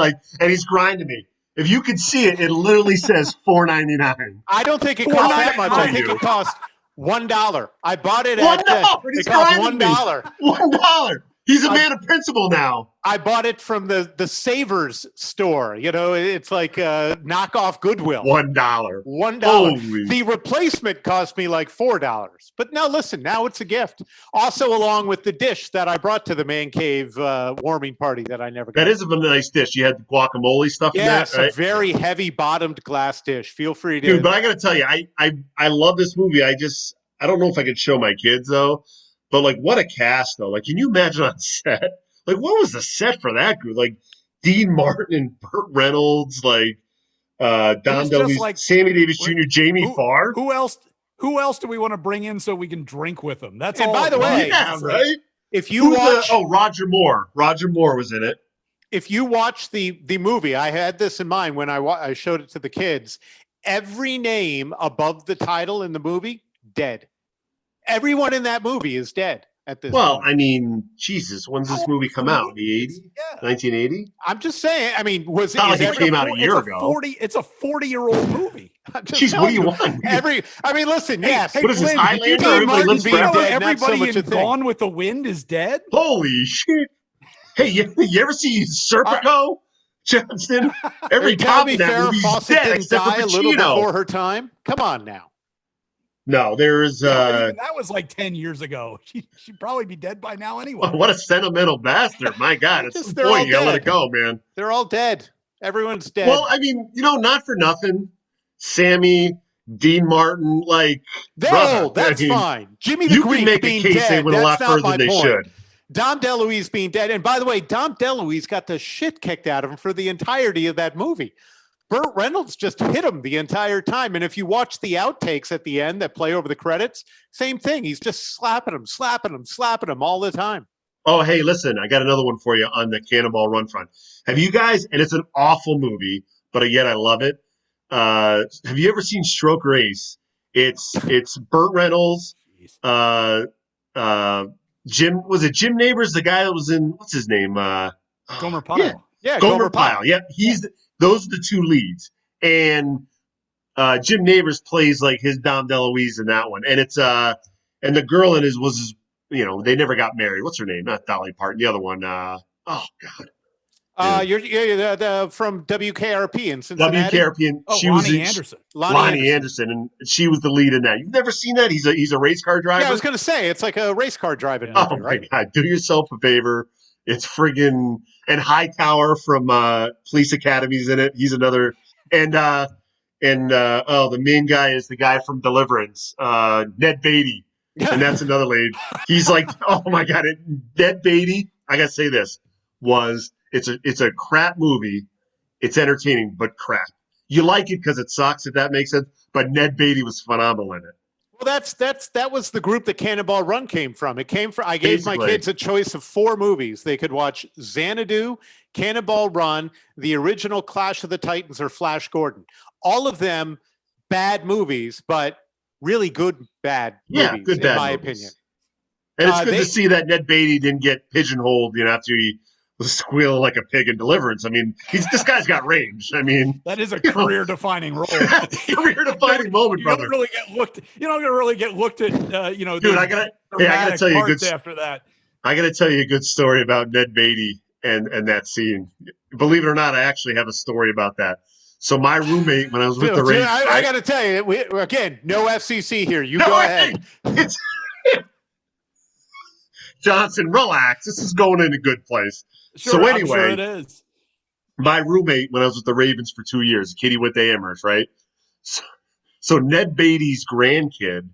And he's grinding me. If you could see it, it literally says $4.99.
I don't think it cost that much. I think
you.
it cost $1. I bought it
$1.
at
He's
it cost
grinding me.
$1.
$1. He's a man of principle now.
I bought it from the Savers store. It's like a knockoff Goodwill.
$1.
$1.
Holy.
The replacement cost me like $4. But now listen, now it's a gift. Also, along with the dish that I brought to the man cave warming party that I never got.
That is a nice dish. You had the guacamole stuff in
Yeah,
that,
it's
right?
a very heavy bottomed glass dish. Feel free to.
Dude, but I got to tell you, I love this movie. I don't know if I could show my kids, though. But, what a cast, though. Can you imagine on set? What was the set for that group? Dean Martin and Burt Reynolds, Don
just
DeLuise, Sammy Davis Jr., Jamie Farr.
Who else do we want to bring in so we can drink with them? That's
And
all.
by the way,
Yeah, right?
if you watch,
Roger Moore. Roger Moore was in it.
if you watch the movie, I had this in mind when I showed it to the kids. Every name above the title in the movie, dead. Everyone in that movie is dead at this
Well,
point.
I mean, Jesus, when's this movie come out? The 80s?
Yeah.
1980?
I'm just saying. I mean, was
Not like
is
it
every-
came out a year ago.
It's a 40-year-old movie.
I'm just
Jeez, what do
telling
you want?
I mean, listen. Yes.
What is this,
Flynn,
Highlander?
did you know
Everybody
Martin
lives
being
forever?
dead, not so
everybody
much a
in
thing.
Gone with the Wind is dead?
Holy shit. Hey, you ever see Serpico? Johnston? Every cop
Tommy
in that
Farrah
movie's
Fawcett
dead
didn't
except for
die a little
Pacino.
before her time. Come on now.
No, there's
Yeah, but even that was like 10 years ago. She'd probably be dead by now anyway.
what a sentimental bastard. My God, at some
They're all
point you gotta let
dead.
it go, man.
They're all dead. Everyone's dead.
Well, I mean, not for nothing. Sammy, Dean Martin, brother,
that's
I mean,
fine. Jimmy the
you
Greek
can make a
being
case they
dead.
went a lot
That's not
further
my
than they
point.
should.
Dom DeLuise being dead. And by the way, Dom DeLuise got the shit kicked out of him for the entirety of that movie. Burt Reynolds just hit him the entire time. And if you watch the outtakes at the end that play over the credits, same thing. He's just slapping him all the time.
Oh, hey, listen, I got another one for you on the Cannonball Run front. Have you guys, and it's an awful movie, but yet I love it. Have you ever seen Stroke Race? It's Burt Reynolds, Jim Neighbors, the guy that was in, what's his name?
Gomer Pyle.
Yeah.
Yeah,
Gomer Pyle. Yeah, those are the two leads. And Jim Neighbors plays his Dom DeLuise in that one. And it's and the girl in his was they never got married. What's her name? Not Dolly Parton. The other one. Oh God.
You're from WKRP in Cincinnati.
WKRP, and
Oh,
she was
Lonnie
in,
Anderson.
Lonnie Anderson, and she was the lead in that. You've never seen that? He's a race car driver.
Yeah, I was going to say it's like a race car driving
Oh
movie, right?
my God! Do yourself a favor. It's friggin' and Hightower from Police Academy's in it. He's another, and the main guy is the guy from Deliverance, Ned Beatty. and that's another lead. He's like, oh my god, Ned Beatty. I gotta say this it's a crap movie. It's entertaining, but crap. You like it because it sucks, if that makes sense. But Ned Beatty was phenomenal in it.
Well, that was the group that Cannonball Run came from. It came from. I gave my kids a choice of 4 movies. They could watch Xanadu, Cannonball Run, the original Clash of the Titans, or Flash Gordon. All of them bad movies, but really good bad movies,
good bad
in my
movies.
opinion.
And it's good to see that Ned Beatty didn't get pigeonholed, after he was squealing like a pig in Deliverance. I mean, this guy's got range. I mean,
that is a career-defining role.
Career-defining moment, brother.
You don't really get looked at.
Dude, I gotta tell you a good
after that.
I gotta tell you a good story about Ned Beatty and that scene. Believe it or not, I actually have a story about that. So my roommate, when I was with the Ravens,
I got to tell you, again, no FCC here. You go ahead.
It's Johnston, relax. This is going in a good place.
Sure,
so anyway,
I'm sure it is.
My roommate, when I was with the Ravens for 2 years, Kitty went to Amherst, right? So Ned Beatty's grandson,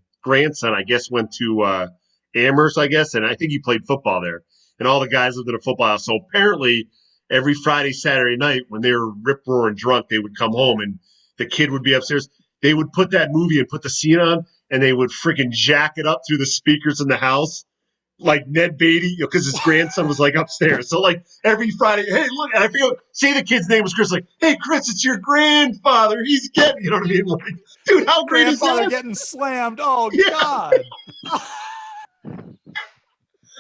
I guess, went to Amherst, I guess, and I think he played football there. And all the guys lived in a football house. So apparently, every Friday, Saturday night, when they were rip-roaring drunk, they would come home and the kid would be upstairs. They would put that movie and put the scene on, and they would freaking jack it up through the speakers in the house. Like Ned Beatty, because his grandson was like upstairs. So like every Friday, hey, look, and I forget, say the kid's name was Chris, like, hey, Chris, it's your grandfather. He's getting, you know what I mean? Like, dude, how great is that?
Grandfather getting slammed. Oh, yeah. God.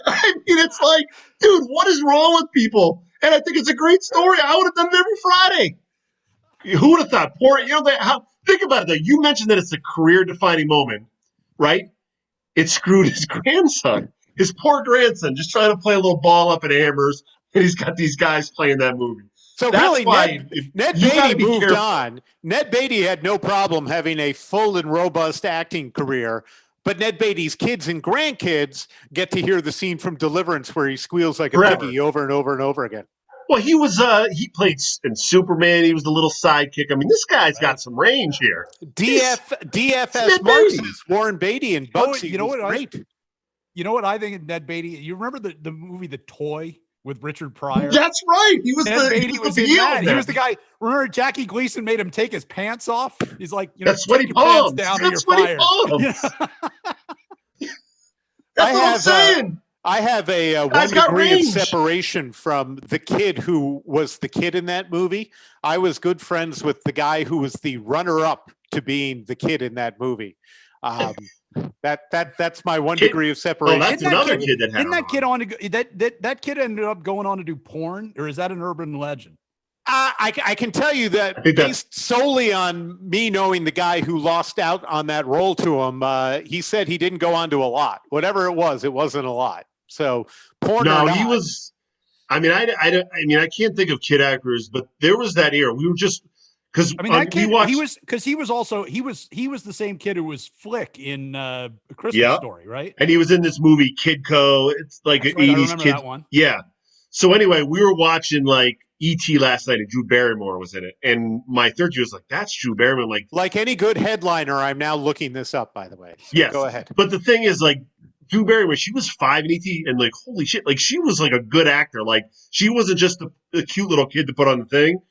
I mean, it's like, dude, what is wrong with people? And I think it's a great story. I would have done it every Friday. Who would have thought? Think about it, though. You mentioned that it's a career-defining moment, right? It screwed his grandson. His poor grandson, just trying to play a little ball up at Amherst, and he's got these guys playing that movie.
So
that's
really,
why
Ned Beatty moved on. Ned Beatty had no problem having a full and robust acting career, but Ned Beatty's kids and grandkids get to hear the scene from Deliverance where he squeals like a piggy over and over and over again.
Well, he played in Superman. He was the little sidekick. I mean, this guy's got some range here.
DFS Marxist Warren Beatty and Bugsy.
You know what?
Great.
You know what I think of Ned Beatty? You remember the movie The Toy with Richard Pryor?
That's right. He was
Ned Beatty was in that.
There.
He was the guy. Remember Jackie Gleason made him take his pants off? He's like,
that's sweaty palms. That's sweaty palms. That's what I'm saying.
I have a 1 degree of separation from the kid who was the kid in that movie. I was good friends with the guy who was the runner-up to being the kid in that movie. That's my 1 degree of separation.
Oh, that's another kid that had.
Didn't that kid that kid ended up going on to do porn, or is that an urban legend?
I can tell you that based solely on me knowing the guy who lost out on that role to him. He said he didn't go on to a lot. Whatever it wasn't a lot. So porn.
No, he was. I mean, I can't think of kid actors, but there was that era. We were just. Because
that kid, he was the same kid who was Flick in A Christmas Story, right?
And he was in this movie Kidco. It's like an 80s kid. That one. Yeah. So anyway, we were watching like E.T. last night, and Drew Barrymore was in it. And my third year was like, "That's Drew Barrymore." Like
any good headliner, I'm now looking this up. By the way, so
yes.
Go ahead.
But the thing is, like Drew Barrymore, she was 5 in E.T. and like holy shit, like she was like a good actor. Like she wasn't just a cute little kid to put on the thing.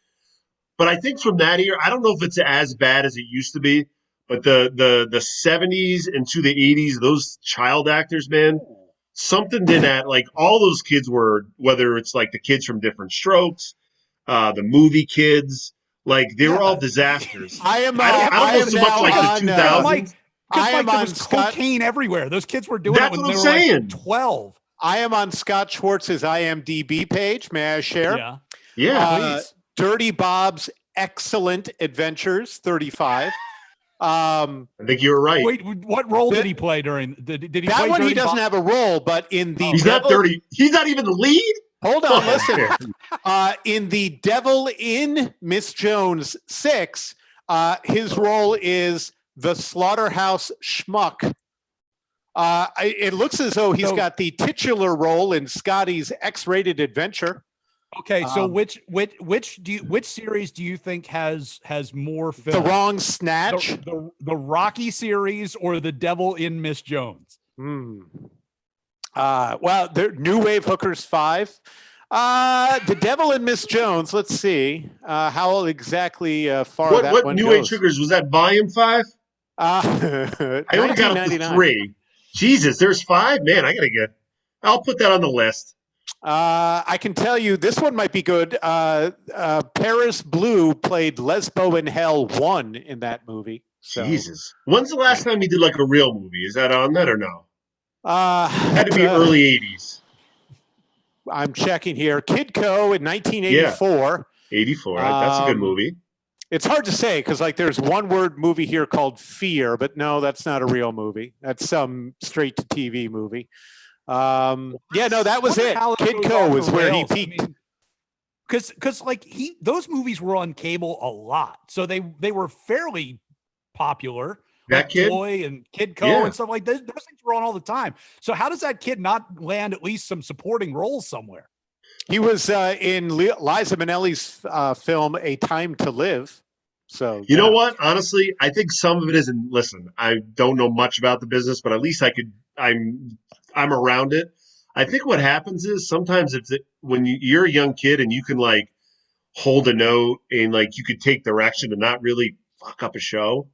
But I think from that year, I don't know if it's as bad as it used to be, but the 70s into the 80s, those child actors, man, something did that. Like all those kids were, whether it's like the kids from Different Strokes, the movie kids, like they were all disasters.
I don't
know so much like the 2000s.
There was cocaine everywhere. Those kids were doing it when they were like 12.
I am on Scott Schwartz's IMDb page. May I share?
Yeah, please.
Dirty Bob's Excellent Adventures, 35.
I think you were right.
Wait, what role did he play during? Did he
that
play
one?
Dirty
He doesn't
Bob?
have a role, but in the
he's not dirty. He's not even the lead.
Hold on, listen. In the Devil in Miss Jones 6, his role is the slaughterhouse schmuck. It looks as though he's got the titular role in Scotty's X-rated adventure.
Okay, so which series do you think has more film?
The Wrong Snatch,
the Rocky series, or the Devil in Miss Jones?
Well, New Wave Hookers 5. The Devil and Miss Jones. Let's see how exactly far that
What
one
New Age
goes.
Hookers was that? Volume 5? I only got up to 3. Jesus, there's 5. Man, I gotta get. I'll put that on the list.
I can tell you this one might be good. Paris Blue played Lesbo in Hell 1 in that movie. So.
Jesus. When's the last time he did like a real movie? Is that on that or no? Had to be
Uh,
early 80s.
I'm checking here. Kidco in 1984.
Yeah, 84. That's a good movie.
It's hard to say because like there's one word movie here called Fear, but no, that's not a real movie. That's some straight to TV movie. Yeah, no, that was it. Kidco was where he peaked.
Because like those movies were on cable a lot, so they were fairly popular.
That
like
kid,
Toy and Kidco and stuff like those things were on all the time. So how does that kid not land at least some supporting roles somewhere?
He was in Liza Minnelli's film A Time to Live. So
you know what? Honestly, I think some of it isn't. Listen, I don't know much about the business, but at least I'm around it. I think what happens is sometimes when you're a young kid and you can like hold a note and like you could take direction and not really fuck up a show.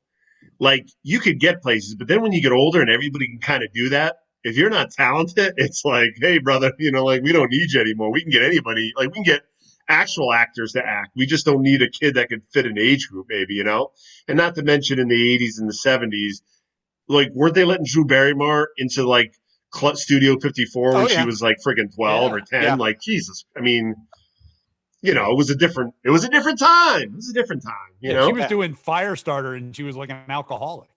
Like you could get places, but then when you get older and everybody can kind of do that, if you're not talented, it's like, hey, brother, like we don't need you anymore. We can get anybody. Like we can get actual actors to act. We just don't need a kid that could fit an age group, maybe, And not to mention in the 80s and the 70s, like weren't they letting Drew Barrymore into like Studio 54 when she was like friggin' 12 or 10? Like Jesus, I mean. It was a different time. It was a different time, you know?
She was doing Firestarter and she was like an alcoholic.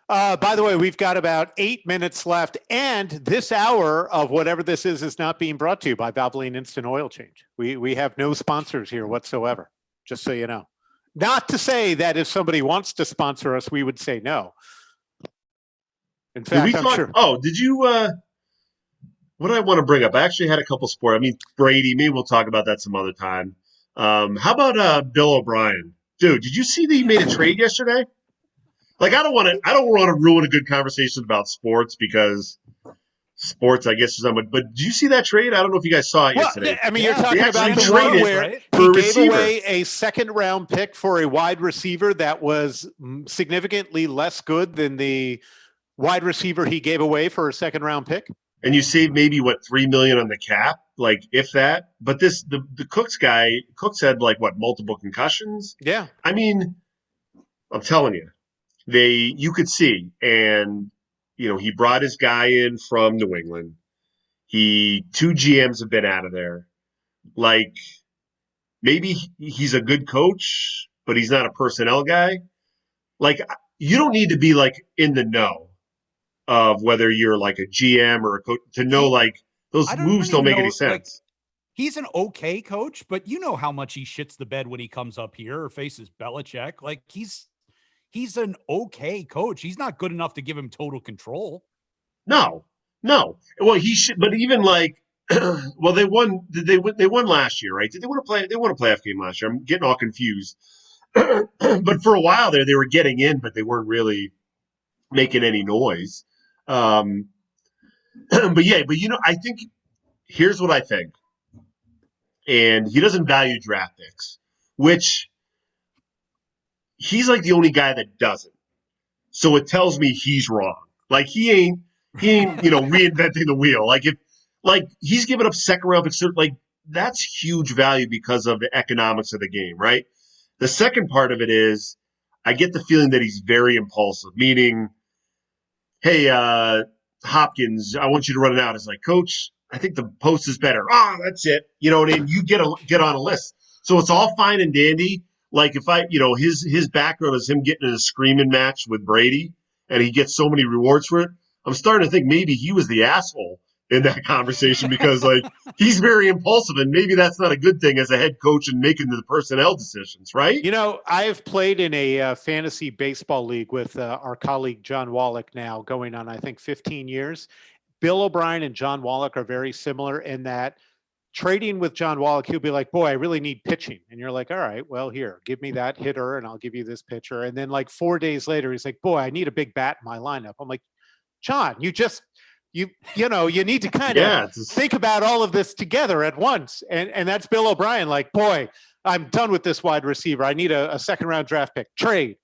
By the way, we've got about 8 minutes left, and this hour of whatever this is not being brought to you by Valvoline Instant Oil Change. We have no sponsors here whatsoever, just so you know. Not to say that if somebody wants to sponsor us, we would say no. In fact, I'm sure.
Oh, did you what I want to bring up? I actually had a couple sports. I mean, Brady, maybe we'll talk about that some other time. How about Bill O'Brien? Dude, did you see that he made a trade yesterday? Like, I don't want to ruin a good conversation about sports because sports, I guess, is somewhat. But did you see that trade? I don't know if you guys saw it yesterday.
I mean, you're talking about the one where he gave away a second-round pick for a wide receiver that was significantly less good than the wide receiver he gave away for a second-round pick.
And you save maybe $3 million on the cap, like if that. But the Cooks had like multiple concussions.
Yeah.
I mean, I'm telling you, you could see, and he brought his guy in from New England. Two GMs have been out of there. Like maybe he's a good coach, but he's not a personnel guy. Like you don't need to be like in the know of whether you're like a GM or a coach to know like those moves don't make any sense.
Like, he's an okay coach, but you know how much he shits the bed when he comes up here or faces Belichick. Like he's an okay coach. He's not good enough to give him total control.
No. Well, he should, but even like, well, they won. They won last year, right? Did they want to play? They won a playoff game last year. I'm getting all confused. But for a while there, they were getting in, but they weren't really making any noise. But I think here's what I think. And he doesn't value draft picks, which he's like the only guy that doesn't. So it tells me he's wrong. Like he ain't, reinventing the wheel. Like he's giving up second round picks, like that's huge value because of the economics of the game, right? The second part of it is I get the feeling that he's very impulsive, meaning, hey, Hopkins, I want you to run it out. It's like, Coach, I think the post is better. That's it. And you get on a list. So it's all fine and dandy. Like if his background is him getting in a screaming match with Brady and he gets so many rewards for it. I'm starting to think maybe he was the asshole in that conversation because like he's very impulsive and maybe that's not a good thing as a head coach and making the personnel decisions, right?
I have played in a fantasy baseball league with our colleague John Wallach now going on, I think, 15 years. Bill O'Brien and John Wallach are very similar in that trading with John Wallach, he'll be like, boy, I really need pitching. And you're like, all right, well, here, give me that hitter and I'll give you this pitcher. And then like 4 days later, he's like, boy, I need a big bat in my lineup. I'm like, John, you need to kind of think about all of this together at once. And that's Bill O'Brien. Like, boy, I'm done with this wide receiver. I need a second round draft pick. Trade.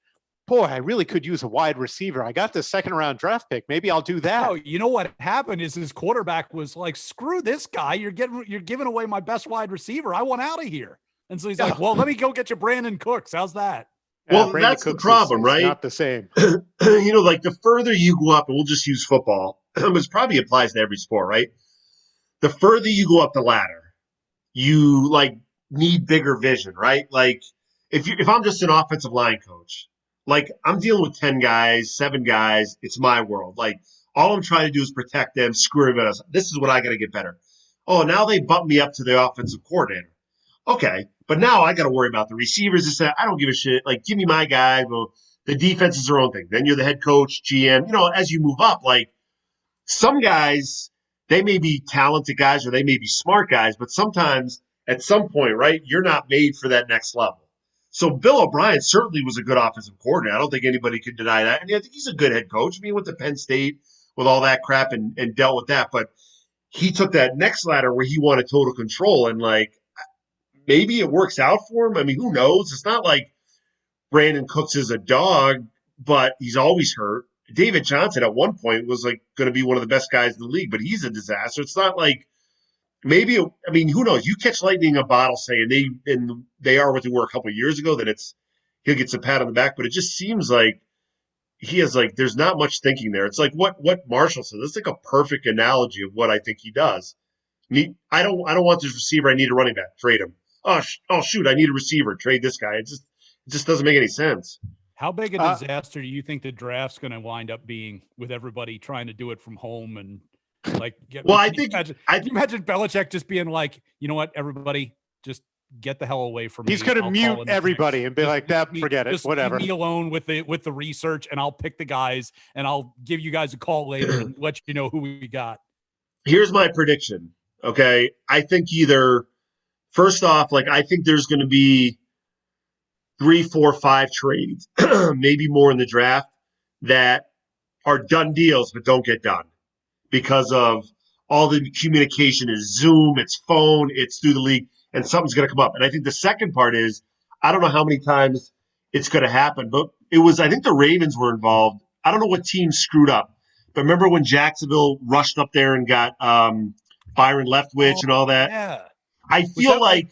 Boy, I really could use a wide receiver. I got this second round draft pick. Maybe I'll do that.
Oh, you know what happened is his quarterback was like, screw this guy. You're giving away my best wide receiver. I want out of here. And so he's like, well, let me go get you Brandon Cooks. How's that?
Well, that's the problem, right?
Not the same.
Like the further you go up, and we'll just use football, which probably applies to every sport, right? The further you go up the ladder, you like need bigger vision, right? Like if I'm just an offensive line coach, like I'm dealing with 10 guys, 7 guys, it's my world. Like all I'm trying to do is protect them, screw them. This is what I got to get better. Oh, now they bump me up to the offensive coordinator. Okay, but now I got to worry about the receivers. I don't give a shit. Like, give me my guy. Well, the defense is their own thing. Then you're the head coach, GM. As you move up, like some guys, they may be talented guys or they may be smart guys, but sometimes at some point, right, you're not made for that next level. So Bill O'Brien certainly was a good offensive coordinator. I don't think anybody could deny that. And I think he's a good head coach. I mean, he went to Penn State with all that crap and dealt with that. But he took that next ladder where he wanted total control. And, like, maybe it works out for him. I mean, who knows? It's not like Brandon Cooks is a dog, but he's always hurt. David Johnston at one point was, like, going to be one of the best guys in the league, but he's a disaster. It's not like who knows? You catch lightning in a bottle, say, and they are what they were a couple of years ago, then he'll get some pat on the back. But it just seems like he has there's not much thinking there. It's like what Marshall said. It's like a perfect analogy of what I think he does. I don't want this receiver. I need a running back. Trade him. Oh shoot! I need a receiver. Trade this guy. It just doesn't make any sense.
How big a disaster do you think the draft's going to wind up being with everybody trying to do it from home and? Can you imagine Belichick just being like, you know what, everybody, just get the hell away from me.
He's going to mute everybody and be like, forget it, whatever.
Leave me alone with the research, and I'll pick the guys, and I'll give you guys a call later and let you know who we got.
Here's my prediction. Okay, I think first off, I think there's going to be 3, 4, 5 trades, maybe more in the draft that are done deals but don't get done. Because of all the communication is Zoom, it's phone, it's through the league, and something's going to come up. And I think the second part is, I don't know how many times it's going to happen, but I think the Ravens were involved. I don't know what team screwed up, but remember when Jacksonville rushed up there and got Byron Leftwich and all that?
Yeah.
I feel like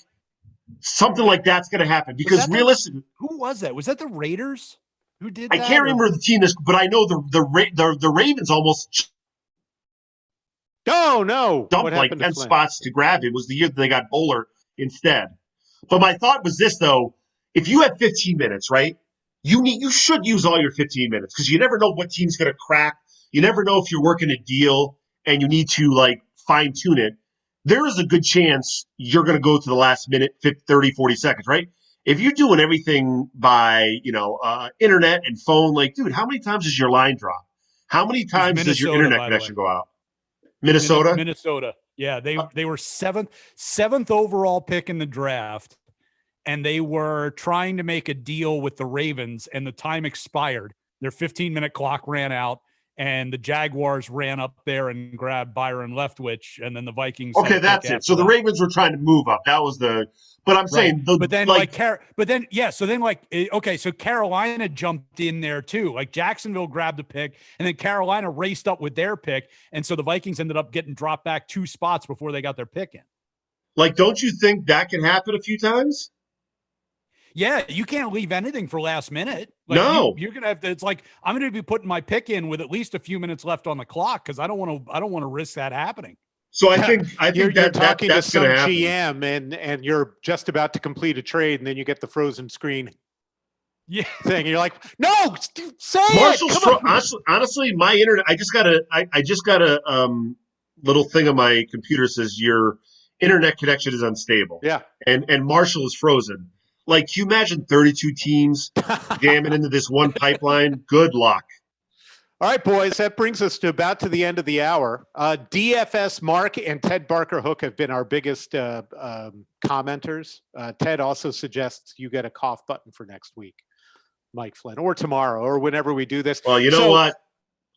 something like that's going to happen because realistically.
Who was that? Was that the Raiders who did
that? I can't remember the team, but I know the Ravens almost –
no.
Dumped 10 spots to grab him. It was the year that they got Bowler instead. But my thought was this, though. If you have 15 minutes, right, you should use all your 15 minutes because you never know what team's going to crack. You never know if you're working a deal and you need to, fine-tune it. There is a good chance you're going to go to the last minute, 30, 40 seconds, right? If you're doing everything by, internet and phone, dude, how many times does your line drop? How many times does your internet connection go out?
Minnesota. Yeah, they were seventh overall pick in the draft, and they were trying to make a deal with the Ravens, and the time expired. Their 15-minute clock ran out, and the Jaguars ran up there and grabbed Byron Leftwich, and then the Vikings.
Okay, that's it. So the Ravens were trying to move up. That was the. But I'm saying, so Carolina jumped in there too. Jacksonville grabbed a pick, and then Carolina raced up with their pick, and so the Vikings ended up getting dropped back 2 spots before they got their pick in. Don't you think that can happen a few times?
Yeah, you can't leave anything for last minute.
No,
you're gonna have to. It's I'm gonna be putting my pick in with at least a few minutes left on the clock because I don't want to risk that happening.
So I think
you're talking to some GM and you're just about to complete a trade, and then you get the frozen screen thing, and you're like, no, say it.
Honestly, my internet. I just got a little thing on my computer says your internet connection is unstable.
Yeah,
and Marshall is frozen. Can you imagine 32 teams jamming into this one pipeline? Good luck.
All right, boys, that brings us to the end of the hour. DFS Mark and Ted Barker Hook have been our biggest commenters. Ted also suggests you get a cough button for next week, Mike Flynn, or tomorrow, or whenever we do this.
Well, you know what?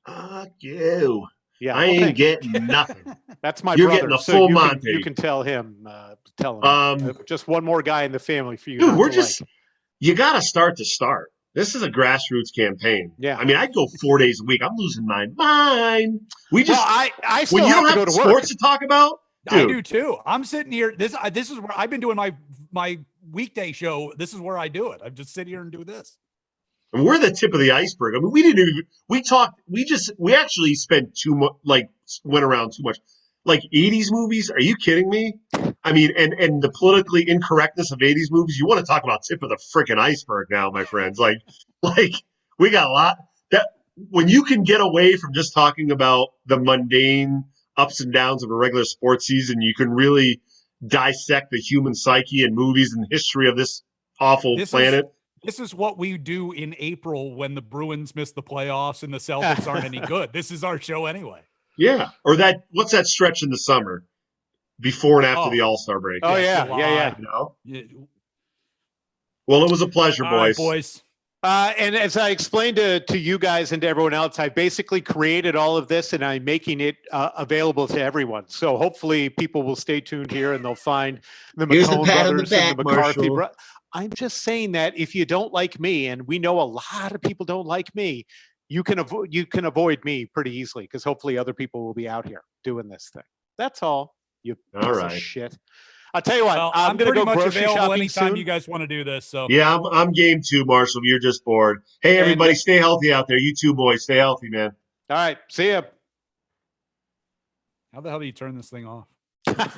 Fuck you.
Yeah,
I
well,
ain't
thank you.
getting nothing.
That's my
You're
brother.
getting a
So
full
you
Monty.
can tell him. Tell him. Just one more guy in the family for you
Dude,
not
we're
to
just,
like.
you got to start to start. This is a grassroots campaign.
Yeah.
I mean, I go 4 days a week. I'm losing my mind. We just,
Well, I
when
still
you
have
don't
to go
have
to work.
sports to talk about,
I
dude.
do too. I'm sitting here. This is where I've been doing my weekday show. This is where I do it. I just sit here and do this.
And we're the tip of the iceberg. I mean, we didn't even, we talked, we actually spent too much, like, went around too much. Like 80s movies? Are you kidding me? I mean, and the politically incorrectness of 80s movies, you want to talk about tip of the freaking iceberg now, my friends. Like we got a lot that when you can get away from just talking about the mundane ups and downs of a regular sports season, you can really dissect the human psyche and movies and the history of this awful planet.
This is what we do in April when the Bruins miss the playoffs and the Celtics aren't any good. This is our show anyway.
Yeah. Or what's that stretch in the summer before and after the All-Star break?
Oh, yeah.
You know? Well, it was a pleasure, boys.
All right, boys.
And as I explained to you guys and to everyone else, I basically created all of this and I'm making it available to everyone. So hopefully people will stay tuned here and they'll find the McCone brothers and the McCarthy brothers. I'm just saying that if you don't like me, and we know a lot of people don't like me, you can avoid me pretty easily because hopefully other people will be out here doing this thing. That's all. You piece of shit. I'll tell you what.
Well,
I'm going to go grocery shopping
anytime
soon.
you guys want to do this. So
yeah, I'm game too, Marshall. You're just bored. Hey, everybody, stay healthy out there. You too, boys. Stay healthy, man.
All right. See ya.
How the hell do you turn this thing off?